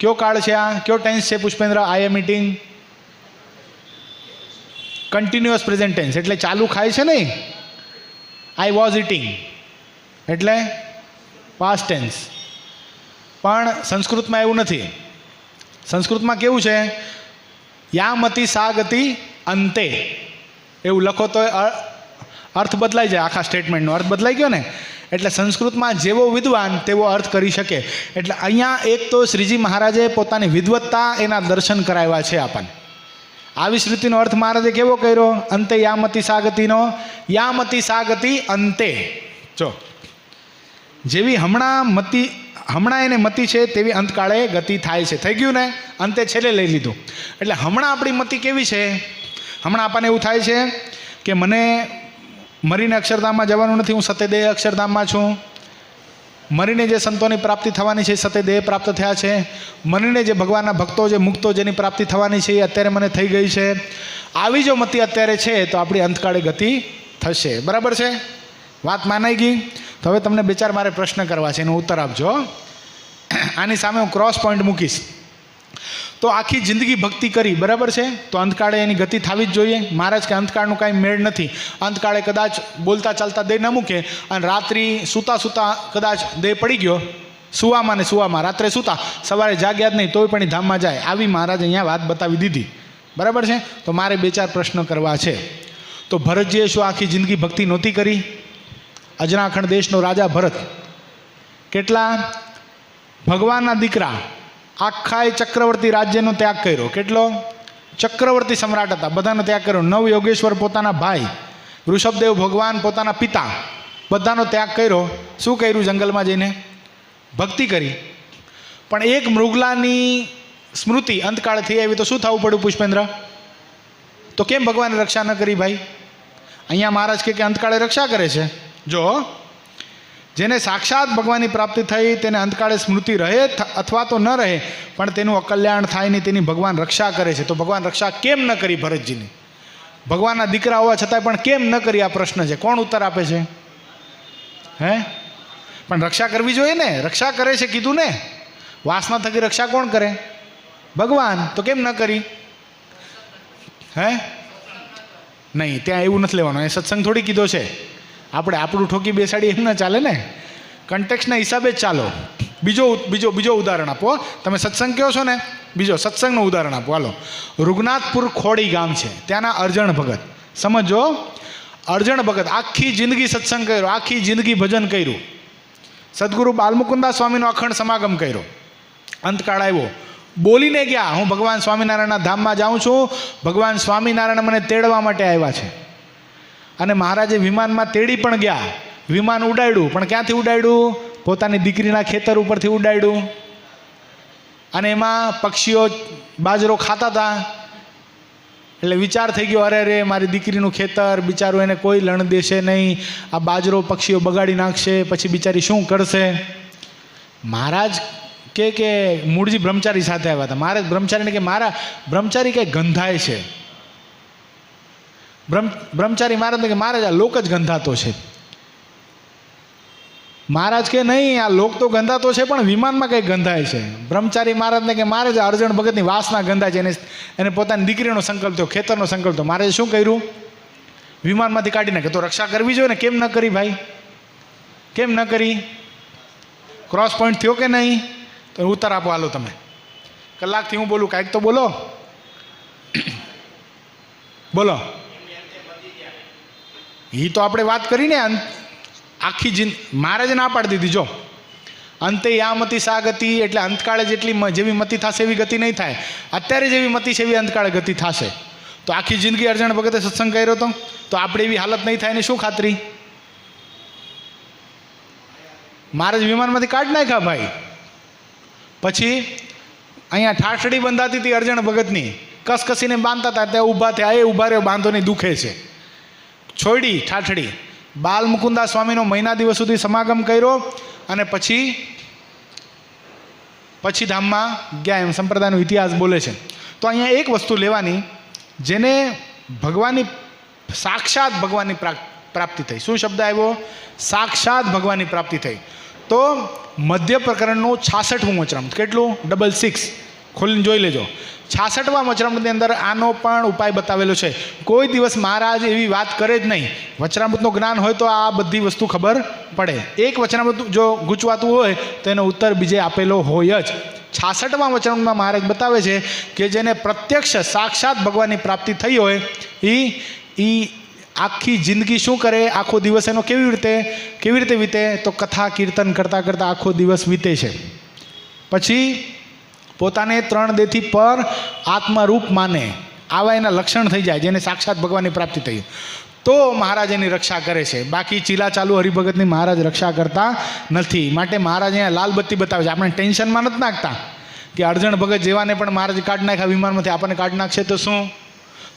કયો કાળ છે આ? કયો ટેન્સ છે પુષ્પેન્દ્ર? આઈ એમ ઇટિંગ કન્ટિન્યુઅસ પ્રેઝન્ટ ટેન્સ, એટલે ચાલુ ખાય છે નહીં. આઈ વોઝ ઇટિંગ એટલે પાસ્ટ ટેન્સ. પણ સંસ્કૃતમાં એવું નથી. સંસ્કૃતમાં કેવું છે? યામતી સા ગતિ અંતે એવું લખો તો અર્થ બદલાઈ જાય. આખા સ્ટેટમેન્ટનો અર્થ બદલાઈ ગયો ને. એટલે સંસ્કૃતમાં જેવો વિદ્વાન તેવો અર્થ કરી શકે. એટલે અહીંયા એક તો શ્રીજી મહારાજે પોતાની વિદ્વત્તા એના દર્શન કરાવ્યા છે આપણને. આવી શ્રુતિનો અર્થ મહારાજે કેવો કર્યો? અંતે યામતી સા ગતિનો. યામતી સા ગતિ અંતે. જો જેવી હમણાં એને મતિ છે તેવી અંતકાળે ગતિ થાય છે. થઈ ગયું ને? અંતે છેલ્લે લઈ લીધું. એટલે હમણાં આપણી મતિ કેવી છે? હમણાં આપણને એવું થાય છે કે મને મરીને અક્ષરધામમાં જવાનું નથી, હું સત્યદેહ અક્ષરધામમાં છું. મરીને જે સંતોની પ્રાપ્તિ થવાની છે સત્યદેહ પ્રાપ્ત થયા છે. મરીને જે ભગવાનના ભક્તો, જે મુક્તો, જેની પ્રાપ્તિ થવાની છે એ અત્યારે મને થઈ ગઈ છે. આવી જો મતિ અત્યારે છે તો આપણી અંતકાળે ગતિ થશે. બરાબર છે? વાત માનાઈ ગઈ? તો હવે તમને બે ચાર મારે પ્રશ્ન કરવા છે, એનો ઉત્તર આપજો. આની સામે હું ક્રોસ પોઈન્ટ મૂકીશ. તો આખી જિંદગી ભક્તિ કરી, બરાબર છે, તો અંતકાળે એની ગતિ થવી જ જોઈએ. મહારાજ કે અંતકાળનું કાંઈ મેળ નથી. અંતકાળે કદાચ બોલતા ચાલતા દેહ ન મૂકે અને રાત્રિ સૂતા સૂતા કદાચ દેહ પડી ગયો, સુવામાં ને સુવામાં, રાત્રે સૂતા સવારે જાગ્યા જ નહીં તોય પણ એ ધામમાં જાય. આવી મહારાજ અહીંયા વાત બતાવી દીધી. બરાબર છે? તો મારે બે ચાર પ્રશ્ન કરવા છે. તો ભરતજીએ શું આખી જિંદગી ભક્તિ નહોતી કરી? અજનાખંડ દેશનો રાજા ભરત કેટલા ભગવાનના દીકરા, આખા એ ચક્રવર્તી રાજ્યનો ત્યાગ કર્યો. કેટલો? ચક્રવર્તી સમ્રાટ હતા, બધાનો ત્યાગ કર્યો. નવ યોગેશ્વર પોતાના ભાઈ, ઋષભદેવ ભગવાન પોતાના પિતા, બધાનો ત્યાગ કર્યો. શું કર્યું? જંગલમાં જઈને ભક્તિ કરી. પણ એક મૃગલાની સ્મૃતિ અંતકાળે થઈ આવી તો શું થવું પડ્યું પુષ્પેન્દ્ર? તો કેમ ભગવાને રક્ષા ન કરી ભાઈ? અહીંયા મહારાજ કે અંતકાળે રક્ષા કરે છે. જો જેને સાક્ષાત ભગવાનની પ્રાપ્તિ થઈ તેને અંતકાળે સ્મૃતિ રહે અથવા તો ન રહે, પણ તેનું અકલ્યાણ થાય નહીં, તેની ભગવાન રક્ષા કરે છે. તો ભગવાન રક્ષા કેમ ન કરી ભરતજીની? ભગવાનના દીકરા હોવા છતાંય પણ કેમ ન કરી? આ પ્રશ્ન છે. કોણ ઉત્તર આપે છે? હે? પણ રક્ષા કરવી જોઈએ ને. રક્ષા કરે છે કીધું ને. વાસના થકી રક્ષા કોણ કરે? ભગવાન. તો કેમ ન કરી? હે? નહીં, ત્યાં એવું નથી લેવાનું. એ સત્સંગ થોડી કીધો છે. આપણે આપણું ઠોકી બેસાડી એમ ના ચાલે ને. કન્ટેક્સના હિસાબે જ ચાલો. બીજો ઉદાહરણ આપો. તમે સત્સંગ કહો છો ને, બીજો સત્સંગનું ઉદાહરણ આપો. હાલો, રૂગનાથપુર ખોડી ગામ છે, ત્યાંના અરજણ ભગત. સમજો, અરજણ ભગત આખી જિંદગી સત્સંગ કર્યો, આખી જિંદગી ભજન કર્યું. સદગુરુ બાલમુકુંદા સ્વામીનો અખંડ સમાગમ કર્યો. અંતકાળ આવ્યો, બોલીને ગયા, હું ભગવાન સ્વામિનારાયણના ધામમાં જાઉં છું, ભગવાન સ્વામિનારાયણ મને તેડવા માટે આવ્યા છે. અને મહારાજે વિમાનમાં તેડી પણ ગયા. વિમાન ઉડાડ્યું, પણ ક્યાંથી ઉડાડ્યું? પોતાની દીકરીના ખેતર ઉપરથી ઉડાડ્યું. અને એમાં પક્ષીઓ બાજરો ખાતા હતા. એટલે વિચાર થઈ ગયો, અરે રે મારી દીકરીનું ખેતર, બિચારું એને કોઈ લણ દેશે નહીં, આ બાજરો પક્ષીઓ બગાડી નાખશે, પછી બિચારી શું કરશે? મહારાજ કે મૂળજી બ્રહ્મચારી સાથે આવ્યા હતા. મહારાજ બ્રહ્મચારીને કે મારા બ્રહ્મચારી કંઈ ગંધાય છે. બ્રહ્મચારી મહારાજને કે મહારાજ આ લોક જ ગંધાતો છે. મહારાજ કે નહીં, આ લોક તો ગંધાતો છે પણ વિમાનમાં કંઈ ગંધાય છે. બ્રહ્મચારી મહારાજને કે મહારાજ અરજણ ભગતની વાસના ગંધાય છે. એને પોતાની દીકરીનો સંકલ્પ થયો, ખેતરનો સંકલ્પ થયો. મહારાજે શું કર્યું? વિમાનમાંથી કાઢી નાખે. તો રક્ષા કરવી જોઈએ ને. કેમ ન કરી ભાઈ? કેમ ન કરી? ક્રોસ પોઈન્ટ થયો કે નહીં? તો ઉત્તર આપો. હાલો, તમે કલાકથી હું બોલું, કાંઈક તો બોલો. બોલો. એ તો આપણે વાત કરીને આખી મહારાજે ના પાડી દીધી. જો અંતે યામતી સા ગતિ, એટલે અંતકાળે જેવી મતિ થશે એવી ગતિ નહીં થાય. અત્યારે જેવી મતિ છે એવી અંતકાળે ગતિ થશે. તો આખી જિંદગી અરજણ ભગતે સત્સંગ કર્યો હતો, તો આપણે એવી હાલત નહીં થાય એની શું ખાતરી? મહારાજ વિમાનમાંથી કાઢી નાખ્યા ભાઈ. પછી અહીંયા ઠાઠડી બંધાતી હતી અર્જણ ભગતની, કસકસીને બાંધતા હતા, ત્યાં ઊભા થયા, એ ઊભા રહ્યો, બાંધો નહીં, દુખે છે, છોડી ઠાઠડી. બાલ મુકુંદા સ્વામીનો મહિના દિવસ સુધી સમાગમ કર્યો અને પછી ધામમાં ગયા, એમ સંપ્રદાયનો ઇતિહાસ બોલે છે. તો અહીંયા એક વસ્તુ લેવાની, જેને ભગવાનની સાક્ષાત ભગવાનની પ્રાપ્તિ થઈ. શું શબ્દ આવ્યો? સાક્ષાત ભગવાનની પ્રાપ્તિ થઈ. તો મધ્ય પ્રકરણનું 66મું વચનામૃત, કેટલું? 66, ખોલીને જોઈ લેજો. 66મા વચનામૃતની અંદર આનો પણ ઉપાય બતાવેલો છે. કોઈ દિવસ મહારાજ એવી વાત કરે જ નહીં. વચનામૃતનું જ્ઞાન હોય તો આ બધી વસ્તુ ખબર પડે. એક વચનામૃત જો ગૂંચવાતું હોય તો એનો ઉત્તર બીજે આપેલો હોય જ. 66મા વચનામૃતમાં મહારાજ બતાવે છે કે જેને પ્રત્યક્ષ સાક્ષાત ભગવાનની પ્રાપ્તિ થઈ હોય એ આખી જિંદગી શું કરે, આખો દિવસ એનો કેવી રીતે વીતે? તો કથા કીર્તન કરતાં કરતાં આખો દિવસ વીતે છે. પછી પોતાને 3 દેહથી પર આત્મરૂપ માને, આવા એના લક્ષણ થઈ જાય, જેને સાક્ષાત ભગવાનની પ્રાપ્તિ થઈ, તો મહારાજ એની રક્ષા કરે છે. બાકી ચીલા ચાલુ હરિભગતની મહારાજ રક્ષા કરતા નથી. માટે મહારાજ અહીંયા લાલ બત્તી બતાવે છે. આપણે ટેન્શનમાં નથી નાખતા કે અર્જણ ભગત જેવાને પણ મહારાજ કાઢી નાખ્યા વિમાનમાંથી, આપણને કાઢી નાખશે તો શું?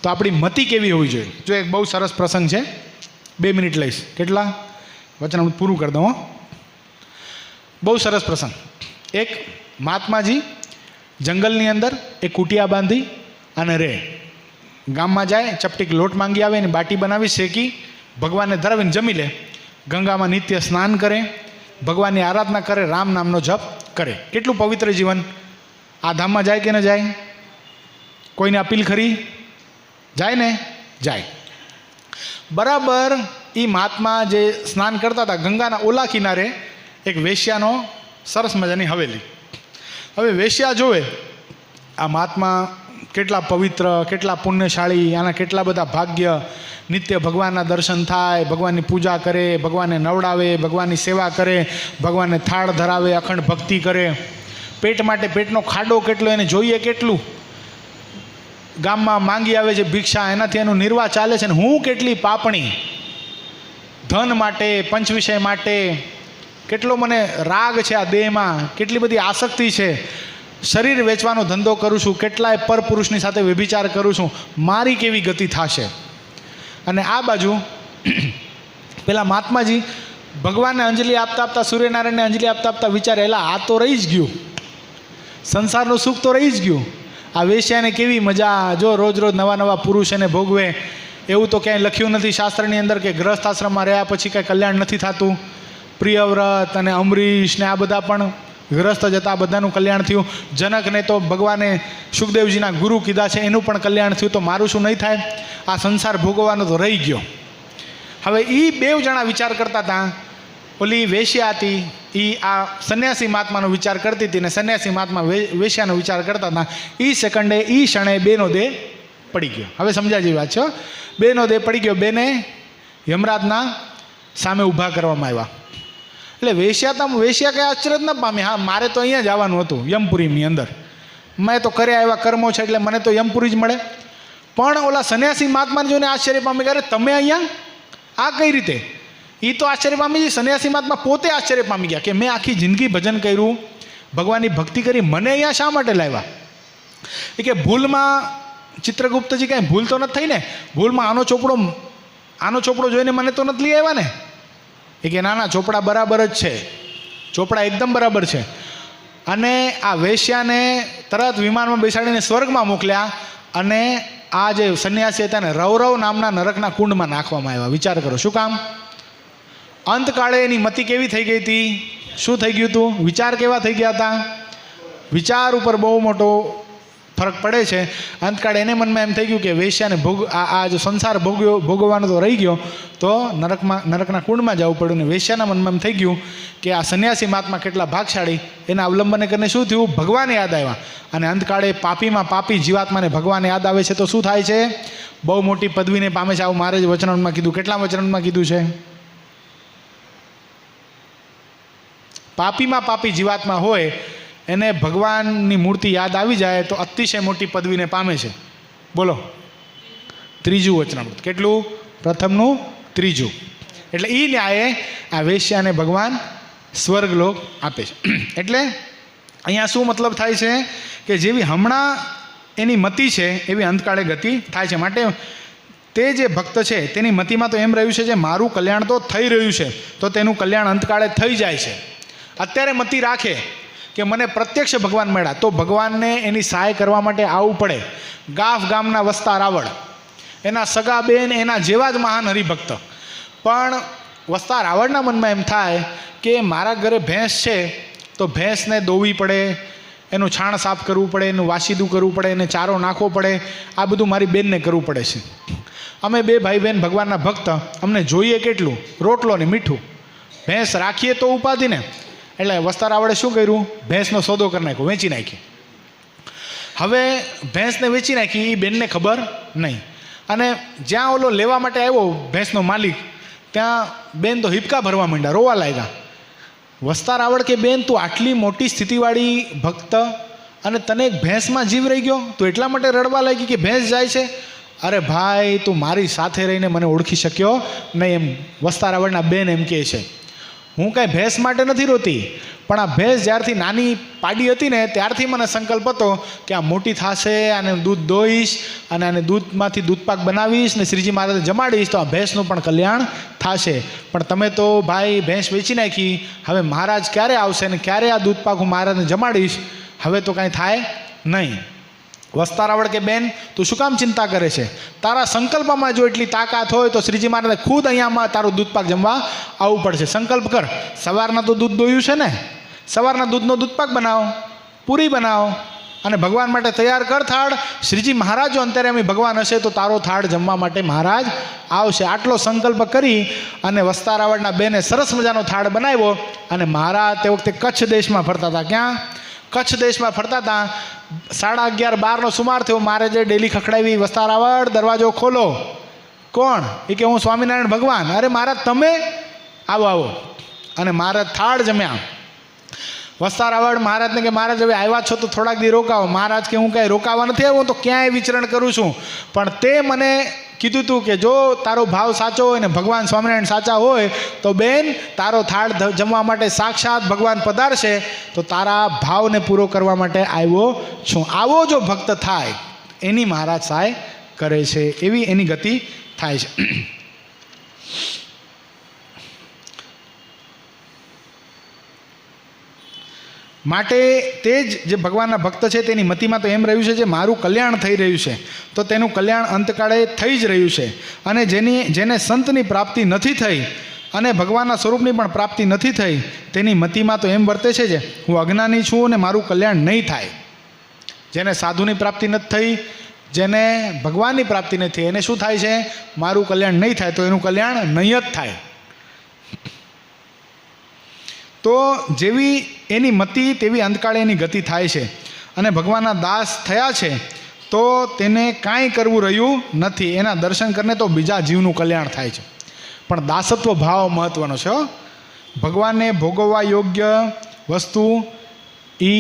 તો આપણી મતિ કેવી હોવી જોઈએ. જો એક બહુ સરસ પ્રસંગ છે, 2 મિનિટ લઈશ. કેટલા? વચનામૃત પૂરું કરી દઉં. બહુ સરસ પ્રસંગ. એક મહાત્માજી જંગલની અંદર એક કુટિયા બાંધી અને રહે. ગામમાં જાય, ચપટીક લોટ માંગી આવે, એની બાટી બનાવી શેકી ભગવાનને ધરાવીને જમી લે. ગંગામાં નિત્ય સ્નાન કરે, ભગવાનની આરાધના કરે, રામ નામનો જપ કરે. કેટલું પવિત્ર જીવન! આ ધામમાં જાય કે ન જાય? કોઈને અપીલ ખરી? જાય ને? જાય. બરાબર એ મહાત્મા જે સ્નાન કરતા હતા, ગંગાના ઓલા કિનારે એક વેશ્યાનો સરસ મજાની હવેલી. હવે વેશ્યા જોવે આ મહાત્મા કેટલા પવિત્ર, કેટલા પુણ્યશાળી, આના કેટલા બધા ભાગ્ય, નિત્ય ભગવાનના દર્શન થાય, ભગવાનની પૂજા કરે, ભગવાનને નવડાવે, ભગવાનની સેવા કરે, ભગવાનને થાળ ધરાવે, અખંડ ભક્તિ કરે. પેટ માટે પેટનો ખાડો કેટલો, એને જોઈએ કેટલું, ગામમાં માંગી આવે છે ભિક્ષા, એનાથી એનું નિર્વાહ ચાલે છે. ને હું કેટલી પાપણી, ધન માટે, પંચ વિષય માટે કેટલો મને રાગ છે આ દેહમાં, કેટલી બધી આસક્તિ છે, શરીર વેચવાનો ધંધો કરું છું, કેટલાય પરપુરુષની સાથે વ્યભિચાર કરું છું, મારી કેવી ગતિ થશે? અને આ બાજુ પેલા મહાત્માજી ભગવાનને અંજલિ આપતા આપતા, સૂર્યનારાયણને અંજલિ આપતા આપતા વિચારેલા, આ તો રહી જ ગયું, સંસારનું સુખ તો રહી જ ગયું. આ વેશ્યાને કેવી મજા, જો રોજ રોજ નવા નવા પુરુષ એને ભોગવે. એવું તો ક્યાંય લખ્યું નથી શાસ્ત્રની અંદર કે ગ્રસ્થ આશ્રમમાં રહ્યા પછી કાંઈ કલ્યાણ નથી થતું. પ્રિયવ્રત અને અમરીશ ને આ બધા પણ ગ્રસ્ત જતા, બધાનું કલ્યાણ થયું. જનકને તો ભગવાને સુખદેવજીના ગુરુ કીધા છે, એનું પણ કલ્યાણ થયું. તો મારું શું નહીં થાય? આ સંસાર ભોગવવાનો તો રહી ગયો. હવે એ 2 જણા વિચાર કરતા હતા. ઓલી વેશ્યા હતી, એ આ સંન્યાસી મહાત્માનો વિચાર કરતી હતી, ને સંન્યાસી મહાત્મા વેશ્યાનો વિચાર કરતા હતા. એ સેકન્ડે, એ ક્ષણે 2નો દેહ પડી ગયો. હવે સમજાય જેવી વાત છે. 2નો દેહ પડી ગયો. 2ને યમરાજના સામે ઊભા કરવામાં આવ્યા. એટલે વેશ્યા કંઈ આશ્ચર્ય જ ન પામી. હા, મારે તો અહીંયા જ આવવાનું હતું, યમપુરીની અંદર. મેં તો કર્યા એવા કર્મો છે એટલે મને તો યમપુરી જ મળે. પણ ઓલા સંન્યાસી મહાત્માને જોઈને આશ્ચર્ય પામી ગયા, તમે અહીંયા આ કઈ રીતે? એ તો આશ્ચર્ય પામી. સંન્યાસી મહાત્મા પોતે આશ્ચર્ય પામી ગયા કે મેં આખી જિંદગી ભજન કર્યું, ભગવાનની ભક્તિ કરી, મને અહીંયા શા માટે લાવ્યા? એ કે ભૂલમાં ચિત્રગુપ્તજી કાંઈ ભૂલ તો નથી થઈ ને? ભૂલમાં આનો ચોપડો જોઈને મને તો નથી લઈ આવ્યા ને? એ કે ના, ચોપડા બરાબર જ છે, ચોપડા એકદમ બરાબર છે. અને આ વેશ્યાને તરત વિમાનમાં બેસાડીને સ્વર્ગમાં મોકલ્યા અને આ જે સંન્યાસી હતા ને રૌરવ નામના નરકના કુંડમાં નાખવામાં આવ્યા. વિચાર કરો, શું કામ? અંતકાળે એની મતિ કેવી થઈ ગઈ હતી? શું થઈ ગયું હતું? વિચાર કેવા થઈ ગયા હતા? વિચાર ઉપર બહુ મોટો ફરક પડે છે. અંતકાળે એને મનમાં એમ થઈ ગયું કે વેશ્યાને આ જો સંસાર ભોગવવાનો તો રહી ગયો, તો નરકના કુંડમાં જવું પડ્યું. ને વેશ્યાના મનમાં એમ થઈ ગયું કે આ સંન્યાસી મહાત્મા કેટલા ભાગશાળી, એના અવલંબને કરીને શું થયું? ભગવાન યાદ આવ્યા. અને અંતકાળે પાપીમાં પાપી જીવાત્માને ભગવાન યાદ આવે છે તો શું થાય છે? બહુ મોટી પદવીને પામે છે. આવું મારે જ વચનામૃતમાં કીધું. કેટલા વચનામૃતમાં કીધું છે? પાપીમાં પાપી જીવાત્મા હોય એને ભગવાનની મૂર્તિ યાદ આવી જાય તો અતિશય મોટી પદવીને પામે છે. બોલો, 3જું વચનામૃત. કેટલું? પ્રથમનું 3જું. એટલે એ ન્યાયે આ વેશ્યાને ભગવાન સ્વર્ગલોક આપે છે. એટલે અહીંયા શું મતલબ થાય છે કે જેવી હમણાં એની મતિ છે એવી અંતકાળે ગતિ થાય છે. માટે તે જે ભક્ત છે તેની મતિમાં તો એમ રહ્યું છે જે મારું કલ્યાણ તો થઈ રહ્યું છે, તો તેનું કલ્યાણ અંતકાળે થઈ જાય છે. અત્યારે મતિ રાખે કે મને પ્રત્યક્ષ ભગવાન મળ્યા, તો ભગવાનને એની સહાય કરવા માટે આવવું પડે. ગાફ ગામના વસતા રાવળ, એના સગા બેન એના જેવા જ મહાન હરિભક્ત, પણ વસતા રાવળના મનમાં એમ થાય કે મારા ઘરે ભેંસ છે તો ભેંસને દોવી પડે, એનું છાણ સાફ કરવું પડે, એનું વાસીદું કરવું પડે, એને ચારો નાખવો પડે, આ બધું મારી બેનને કરવું પડે છે. અમે બે ભાઈ બહેન ભગવાનના ભક્ત, અમને જોઈએ કેટલું રોટલો ને મીઠું, ભેંસ રાખીએ તો ઉપાધિ ને. એટલે વસતા રાવળે શું કર્યું? ભેંસનો સોદો કરી નાખ્યો, વેચી નાખી. હવે ભેંસને વેચી નાખી એ બેનને ખબર નહીં, અને જ્યાં ઓલો લેવા માટે આવ્યો ભેંસનો માલિક, ત્યાં બેન તો હિપકા ભરવા માંડ્યા, રોવા લાગ્યા. વસતા રાવળ કે બેન તું આટલી મોટી સ્થિતિવાળી ભક્ત અને તને એક ભેંસમાં જીવ રહી ગયો, તું એટલા માટે રડવા લાગી કે ભેંસ જાય છે? અરે ભાઈ તું મારી સાથે રહીને મને ઓળખી શક્યો નહીં, એમ વસતા રાવળના બેન એમ કહે છે. હું કાંઈ ભેંસ માટે નથી રોતી, પણ આ ભેંસ જ્યારથી નાની પાડી હતી ને ત્યારથી મને સંકલ્પ હતો કે આ મોટી થશે, આને દૂધ દોઈશ અને આને દૂધમાંથી દૂધપાક બનાવીશ ને શ્રીજી મહારાજને જમાડીશ, તો આ ભેંસનું પણ કલ્યાણ થશે. પણ તમે તો ભાઈ ભેંસ વેચી નાખી, હવે મહારાજ ક્યારે આવશે ને ક્યારે આ દૂધપાક હું મહારાજને જમાડીશ? હવે તો કાંઈ થાય નહીં. વસતા રાવળ કે બેન તું શું કામ ચિંતા કરે છે? તારા સંકલ્પમાં જો એટલી તાકાત હોય તો શ્રીજી મહારાજે ખુદ અહીંયામાં તારું દૂધપાક જમવા આવવું પડશે. સંકલ્પ કર, સવારના તો દૂધ દોયું છે ને, સવારના દૂધનો દૂધપાક બનાવો, પૂરી બનાવો અને ભગવાન માટે તૈયાર કર થાળ. શ્રીજી મહારાજ જો અંતર્યામી ભગવાન હશે તો તારો થાળ જમવા માટે મહારાજ આવશે. આટલો સંકલ્પ કરી અને વસતા રાવળના બેને સરસ મજાનો થાળ બનાવ્યો. અને મહારાજ તે વખતે કચ્છ દેશમાં ફરતા હતા. ક્યાં? કચ્છ દેશમાં ફરતા હતા. 11:30-12નો સુમાર થયો. મહારાજે ડેલી ખખડાવી, વસતા રાવળ દરવાજો ખોલો. કોણ? એ કે હું સ્વામિનારાયણ ભગવાન. અરે મહારાજ તમે આવો આવો. અને મહારાજ થાળ જમ્યા. વસતા રાવળ મહારાજને કે મહારાજ હવે આવ્યા છો તો થોડાક દી રોકાવો. મહારાજ કે હું કાંઈ રોકાવા નથી આવ્યો, તો ક્યાંય વિચરણ કરું છું, પણ તે મને કીધું તું કે જો તારો ભાવ સાચો હોય ને ભગવાન સ્વામિનારાયણ સાચા હોય તો બેન તારો થાળ જમવા માટે સાક્ષાત ભગવાન પધારશે, તો તારા ભાવને પૂરો કરવા માટે આવ્યો છું. આવો જો ભક્ત થાય એની મહારાજ સહાય કરે છે, એવી એની ગતિ થાય છે. માટે તે જ જે ભગવાનના ભક્ત છે તેની મતિમાં તો એમ રહ્યું છે જે મારું કલ્યાણ થઈ રહ્યું છે, તો તેનું કલ્યાણ અંતકાળે થઈ જ રહ્યું છે. અને જેને સંતની પ્રાપ્તિ નથી થઈ અને ભગવાનના સ્વરૂપની પણ પ્રાપ્તિ નથી થઈ, તેની મતિમાં તો એમ વર્તે છે જે હું અજ્ઞાની છું અને મારું કલ્યાણ નહીં થાય. જેને સાધુની પ્રાપ્તિ નથી થઈ, જેને ભગવાનની પ્રાપ્તિ નથી થઈ, એને શું થાય છે? મારું કલ્યાણ નહીં થાય, તો એનું કલ્યાણ નહીં જ થાય. તો જેવી એની મતિ તેવી અંતકાળે એની ગતિ થાય છે. અને ભગવાનના દાસ થયા છે તો તેને કાંઈ કરવું રહ્યું નથી. એના દર્શન કરીને તો બીજા જીવનું કલ્યાણ થાય છે. પણ દાસત્વ ભાવ મહત્ત્વનો છે. ભગવાનને ભોગવવા યોગ્ય વસ્તુ એ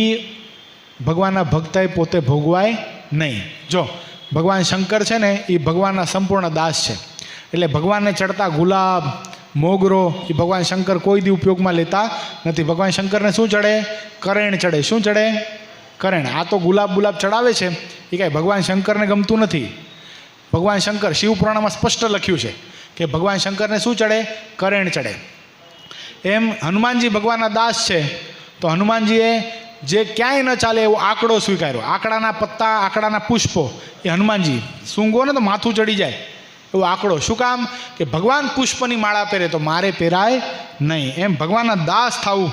ભગવાનના ભક્તએ પોતે ભોગવાય નહીં. જો ભગવાન શંકર છે ને એ ભગવાનના સંપૂર્ણ દાસ છે, એટલે ભગવાનને ચડતા ગુલાબ, મોગરો એ ભગવાન શંકર કોઈ દી ઉપયોગમાં લેતા નથી. ભગવાન શંકરને શું ચડે? કરેણ ચડે. શું ચડે? કરેણ. આ તો ગુલાબ ચડાવે છે, એ કાંઈ ભગવાન શંકરને ગમતું નથી. ભગવાન શંકર શિવપુરાણમાં સ્પષ્ટ લખ્યું છે કે ભગવાન શંકરને શું ચડે? કરેણ ચડે. એમ હનુમાનજી ભગવાનના દાસ છે, તો હનુમાનજીએ જે ક્યાંય ન ચાલે એવો આંકડો સ્વીકાર્યો. આંકડાના પત્તા, આંકડાના પુષ્પો એ હનુમાનજી સૂંઘો ને તો માથું ચડી જાય એવો આંકડો. શું કામ? કે ભગવાન પુષ્પની માળા પહેરે તો મારે પહેરાય નહીં. એમ ભગવાનના દાસ થવું,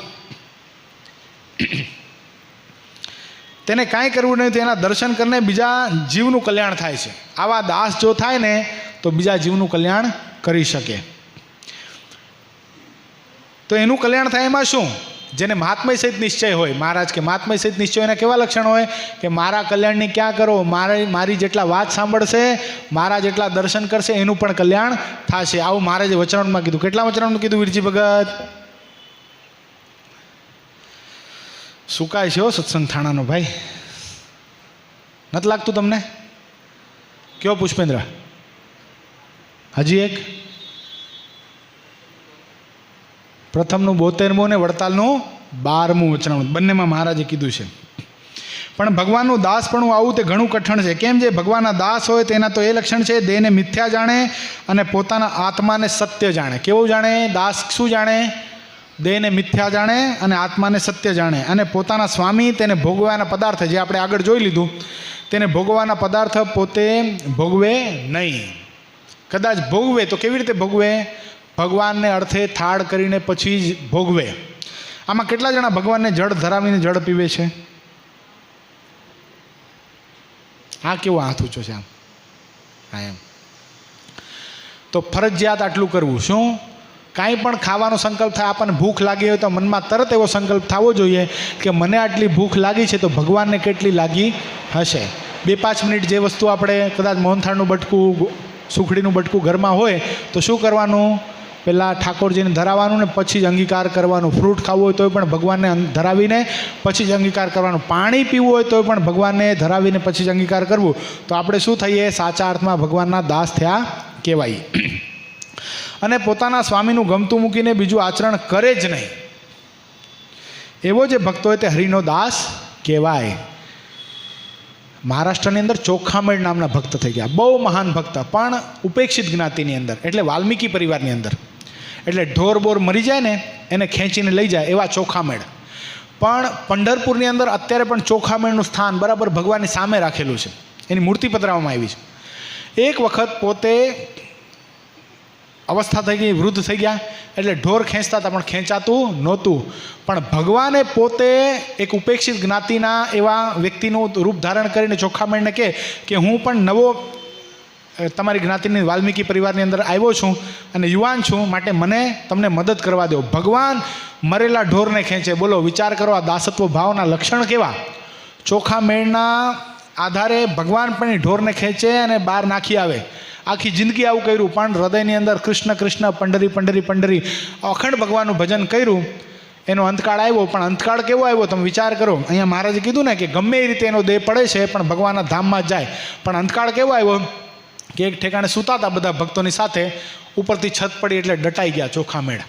તેને કાંઈ કરવું નહીં, તેના દર્શન કરીને બીજા જીવનું કલ્યાણ થાય છે. આવા દાસ જો થાય ને તો બીજા જીવનું કલ્યાણ કરી શકે. તો એનું કલ્યાણ થાય એમાં શું? જેને મહાત્મય સહિત નિશ્ચય હોય. મહારાજ કે મહાત્મય સહિત નિશ્ચય એના કેવા લક્ષણ હોય? કે મારા કલ્યાણની ક્યાં કરો, મારી જેટલા વાત સાંભળશે, મારા જેટલા દર્શન કરશે એનું પણ કલ્યાણ થશે. આવું મહારાજે વચનામૃતમાં કીધું. કેટલા વચનામૃતમાં કીધું વીરજી ભગત? સુકાય છે સત્સંગ થાણાનો ભાઈ, નથી લાગતું તમને? કયો પુષ્પેન્દ્ર? હજી એક પ્રથમનું 72મું ને વડતાલનું 12મું વચનામૃત, બંનેમાં મહારાજે કીધું છે. પણ ભગવાનનું દાસપણું આવું તે ઘણું કઠણ છે. કેમ? જે ભગવાનના દાસ હોય તેના તો એ લક્ષણ છે, દેહને મિથ્યા જાણે અને પોતાના આત્માને સત્ય જાણે. કેવું જાણે? દાસ શું જાણે? દેહને મિથ્યા જાણે અને આત્માને સત્ય જાણે. અને પોતાના સ્વામી તેને ભોગવવાના પદાર્થ, જે આપણે આગળ જોઈ લીધું, તેને ભોગવવાના પદાર્થ પોતે ભોગવે નહીં. કદાચ ભોગવે તો કેવી રીતે ભોગવે? ભગવાનને અર્થે થાળ કરીને પછી જ ભોગવે. આમાં કેટલા જણા ભગવાનને જળ ધરાવીને જળ પીવે છે? આ કેવો હાથ ઊંચો છે આમ? હા એમ. તો ફરજિયાત આટલું કરવું. શું? કાંઈ પણ ખાવાનો સંકલ્પ થાય, આપણને ભૂખ લાગી હોય તો મનમાં તરત એવો સંકલ્પ થવો જોઈએ કે મને આટલી ભૂખ લાગી છે તો ભગવાનને કેટલી લાગી હશે. 2-5 મિનિટ જે વસ્તુ આપણે કદાચ મોહનથાળનું બટકું, સુખડીનું બટકું ઘરમાં હોય તો શું કરવાનું? પહેલાં ઠાકોરજીને ધરાવવાનું ને પછી જ અંગીકાર કરવાનું. ફ્રૂટ ખાવું હોય તોય પણ ભગવાનને ધરાવીને પછી જ અંગીકાર કરવાનું. પાણી પીવું હોય તોય પણ ભગવાનને ધરાવીને પછી જ અંગીકાર કરવું. તો આપણે શું થઈએ? સાચા અર્થમાં ભગવાનના દાસ થયા કહેવાય. અને પોતાના સ્વામીનું ગમતું મૂકીને બીજું આચરણ કરે જ નહીં, એવો જે ભક્ત હોય તે હરિનો દાસ કહેવાય. મહારાષ્ટ્રની અંદર ચોખામેળ નામના ભક્ત થઈ ગયા, બહુ મહાન ભક્ત, પણ ઉપેક્ષિત જ્ઞાતિની અંદર, એટલે વાલ્મીકી પરિવારની અંદર. એટલે ઢોર બોર મરી જાય ને એને ખેંચીને લઈ જાય એવા ચોખામેળ. પણ પંઢરપુરની અંદર અત્યારે પણ ચોખામેળનું સ્થાન બરાબર ભગવાનની સામે રાખેલું છે, એની મૂર્તિ પધરાવવામાં આવી છે. એક વખત પોતે અવસ્થા થઈ ગઈ, વૃદ્ધ થઈ ગયા, એટલે ઢોર ખેંચતા હતા પણ ખેંચાતું નહોતું. પણ ભગવાને પોતે એક ઉપેક્ષિત જ્ઞાતિના એવા વ્યક્તિનું રૂપ ધારણ કરીને ચોખામેળને કહે કે હું પણ નવો તમારી જ્ઞાતિની વાલ્મીકી પરિવારની અંદર આવ્યો છું અને યુવાન છું, માટે મને તમને મદદ કરવા દો. ભગવાન મરેલા ઢોરને ખેંચે. બોલો, વિચાર કરો આ દાસત્વ ભાવના લક્ષણ કેવા. ચોખામેળના આધારે ભગવાન પણ એ ઢોરને ખેંચે અને બહાર નાખી આવે. આખી જિંદગી આવું કર્યું, પણ હૃદયની અંદર કૃષ્ણ કૃષ્ણ, પંઢરી પંઢરી પંઢરી, અખંડ ભગવાનનું ભજન કર્યું. એનો અંતકાળ આવ્યો, પણ અંતકાળ કેવો આવ્યો તમે વિચાર કરો. અહીંયા મહારાજે કીધું ને કે ગમે એ રીતે એનો દેહ પડે છે પણ ભગવાનના ધામમાં જ જાય. પણ અંતકાળ કેવો આવ્યો કે એક ઠેકાણે સૂતા હતા બધા ભક્તોની સાથે, ઉપરથી છત પડી એટલે ડટાઈ ગયા ચોખામેળ.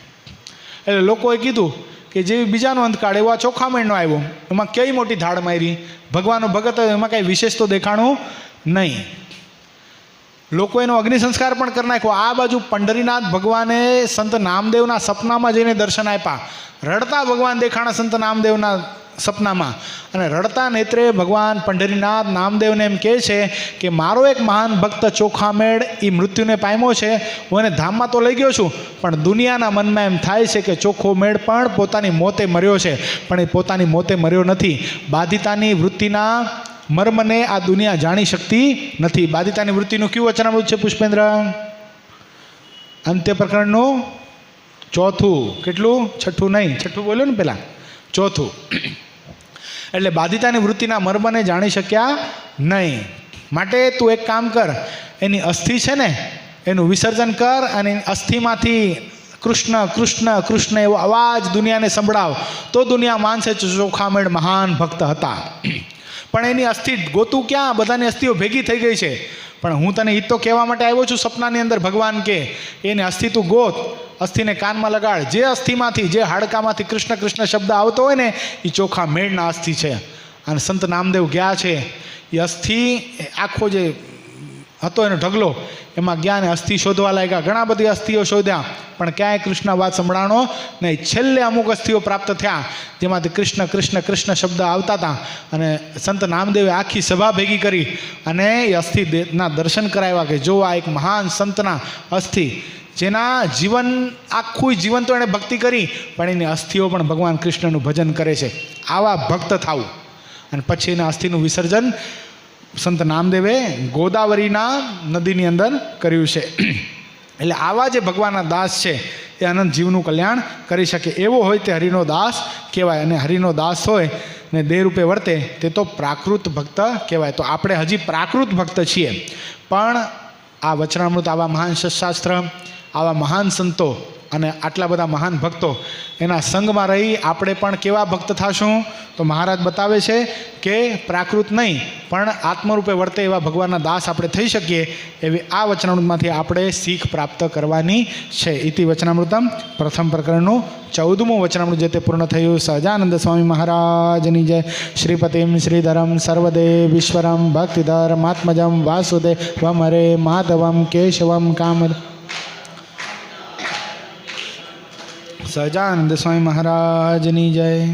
એટલે લોકોએ કીધું કે જેવી બીજાનો અંતકાળ એવો આ ચોખામેળનો આવ્યો. એમાં કઈ મોટી ધાડ મારી, ભગવાનનો ભગત હોય એમાં કાંઈ વિશેષ તો દેખાણું નહીં. લોકો એનો અગ્નિ સંસ્કાર પણ કરી નાખ્યો. આ બાજુ પંઢરીનાથ ભગવાને સંત નામદેવના સપનામાં જઈને દર્શન આપ્યા. રડતા ભગવાન દેખાણા સંત નામદેવના સપનામાં, અને રડતા નેત્રે ભગવાન પંઢરીનાથ નામદેવને એમ કહે છે કે મારો એક મહાન ભક્ત ચોખામેળ એ મૃત્યુને પામ્યો છે, હું એને ધામમાં તો લઈ ગયો છું, પણ દુનિયાના મનમાં એમ થાય છે કે ચોખ્ખો મેળ પણ પોતાની મોતે મર્યો છે, પણ એ પોતાની મોતે મર્યો નથી. બાધિતાની વૃત્તિના મર્મને આ દુનિયા જાણી શકતી નથી. બાધિતાની વૃત્તિનું કયું વચનામૃત છે પુષ્પેન્દ્ર? અંત્ય પ્રકરણનું 4થું. કેટલું? 6ઠું નહીં, 6ઠું બોલ્યો ને પહેલાં, 4થું. એટલે બાધિતાની વૃત્તિના મર્મને જાણી શક્યા નહીં. માટે તું એક કામ કર, એની અસ્થિ છે ને એનું વિસર્જન કર અને અસ્થિમાંથી કૃષ્ણ કૃષ્ણ કૃષ્ણ એવો અવાજ દુનિયાને સંભળાવ, તો દુનિયા માનશે ચોખામેળ મહાન ભક્ત હતા. પણ એની અસ્થિ ગોતું ક્યાં? બધાની અસ્થિઓ ભેગી થઈ ગઈ છે. પણ હું તને એ તો કહેવા માટે આવ્યો છું સપનાની અંદર. ભગવાન કે એને અસ્થિ તું ગોત, અસ્થિને કાનમાં લગાડ. જે અસ્થિમાંથી, જે હાડકામાંથી કૃષ્ણ કૃષ્ણ શબ્દ આવતો હોય ને એ ચોખામેળના અસ્થિ છે. અને સંત નામદેવ ગયા છે, એ અસ્થિ આખો જે હતો એનો ઢગલો, એમાં ગયા ને અસ્થિ શોધવા લાગ્યા. ઘણા બધી અસ્થિઓ શોધ્યા, પણ ક્યાંય કૃષ્ણ વાત સંભળાણો નહીં. છેલ્લે અમુક અસ્થિઓ પ્રાપ્ત થયા જેમાંથી કૃષ્ણ કૃષ્ણ કૃષ્ણ શબ્દ આવતા હતા. અને સંત નામદેવે આખી સભા ભેગી કરી અને એ અસ્થિના દર્શન કરાવ્યા કે જો આ એક મહાન સંતના અસ્થિ, જેના જીવન આખું જીવન તો એણે ભક્તિ કરી, પણ એની અસ્થિઓ પણ ભગવાન કૃષ્ણનું ભજન કરે છે. આવા ભક્ત થાવું. અને પછી એના અસ્થિનું વિસર્જન સંત નામદેવે ગોદાવરીના નદીની અંદર કર્યું છે. એટલે આવા જે ભગવાનના દાસ છે એ અનંત જીવનું કલ્યાણ કરી શકે. એવો હોય તે હરિનો દાસ કહેવાય. અને હરિનો દાસ હોય ને દેહ રૂપે વર્તે તે તો પ્રાકૃત ભક્ત કહેવાય. તો આપણે હજી પ્રાકૃત ભક્ત છીએ, પણ આ વચનામૃત, આવા મહાન સત્શાસ્ત્ર, આવા મહાન સંતો અને આટલા બધા મહાન ભક્તો એના સંગમાં રહી આપણે પણ કેવા ભક્ત થશું? તો મહારાજ બતાવે છે કે પ્રાકૃત નહીં પણ આત્મરૂપે વર્તે એવા ભગવાનના દાસ આપણે થઈ શકીએ એવી આ વચનામૃતમાંથી આપણે શીખ પ્રાપ્ત કરવાની છે. ઇતિ વચનામૃતમ પ્રથમ પ્રકરણનું 14મું વચનામૃત જે તે પૂર્ણ થયું. સહજાનંદ સ્વામી મહારાજની જય. શ્રીપતિમ શ્રીધરમ સર્વદેવીશ્વરમ ભક્તિધર્માત્મજમ વાસુદેવમ હરે માધવમ કેશવમ કામ. સહજાનંદ સ્વામી મહારાજની જય.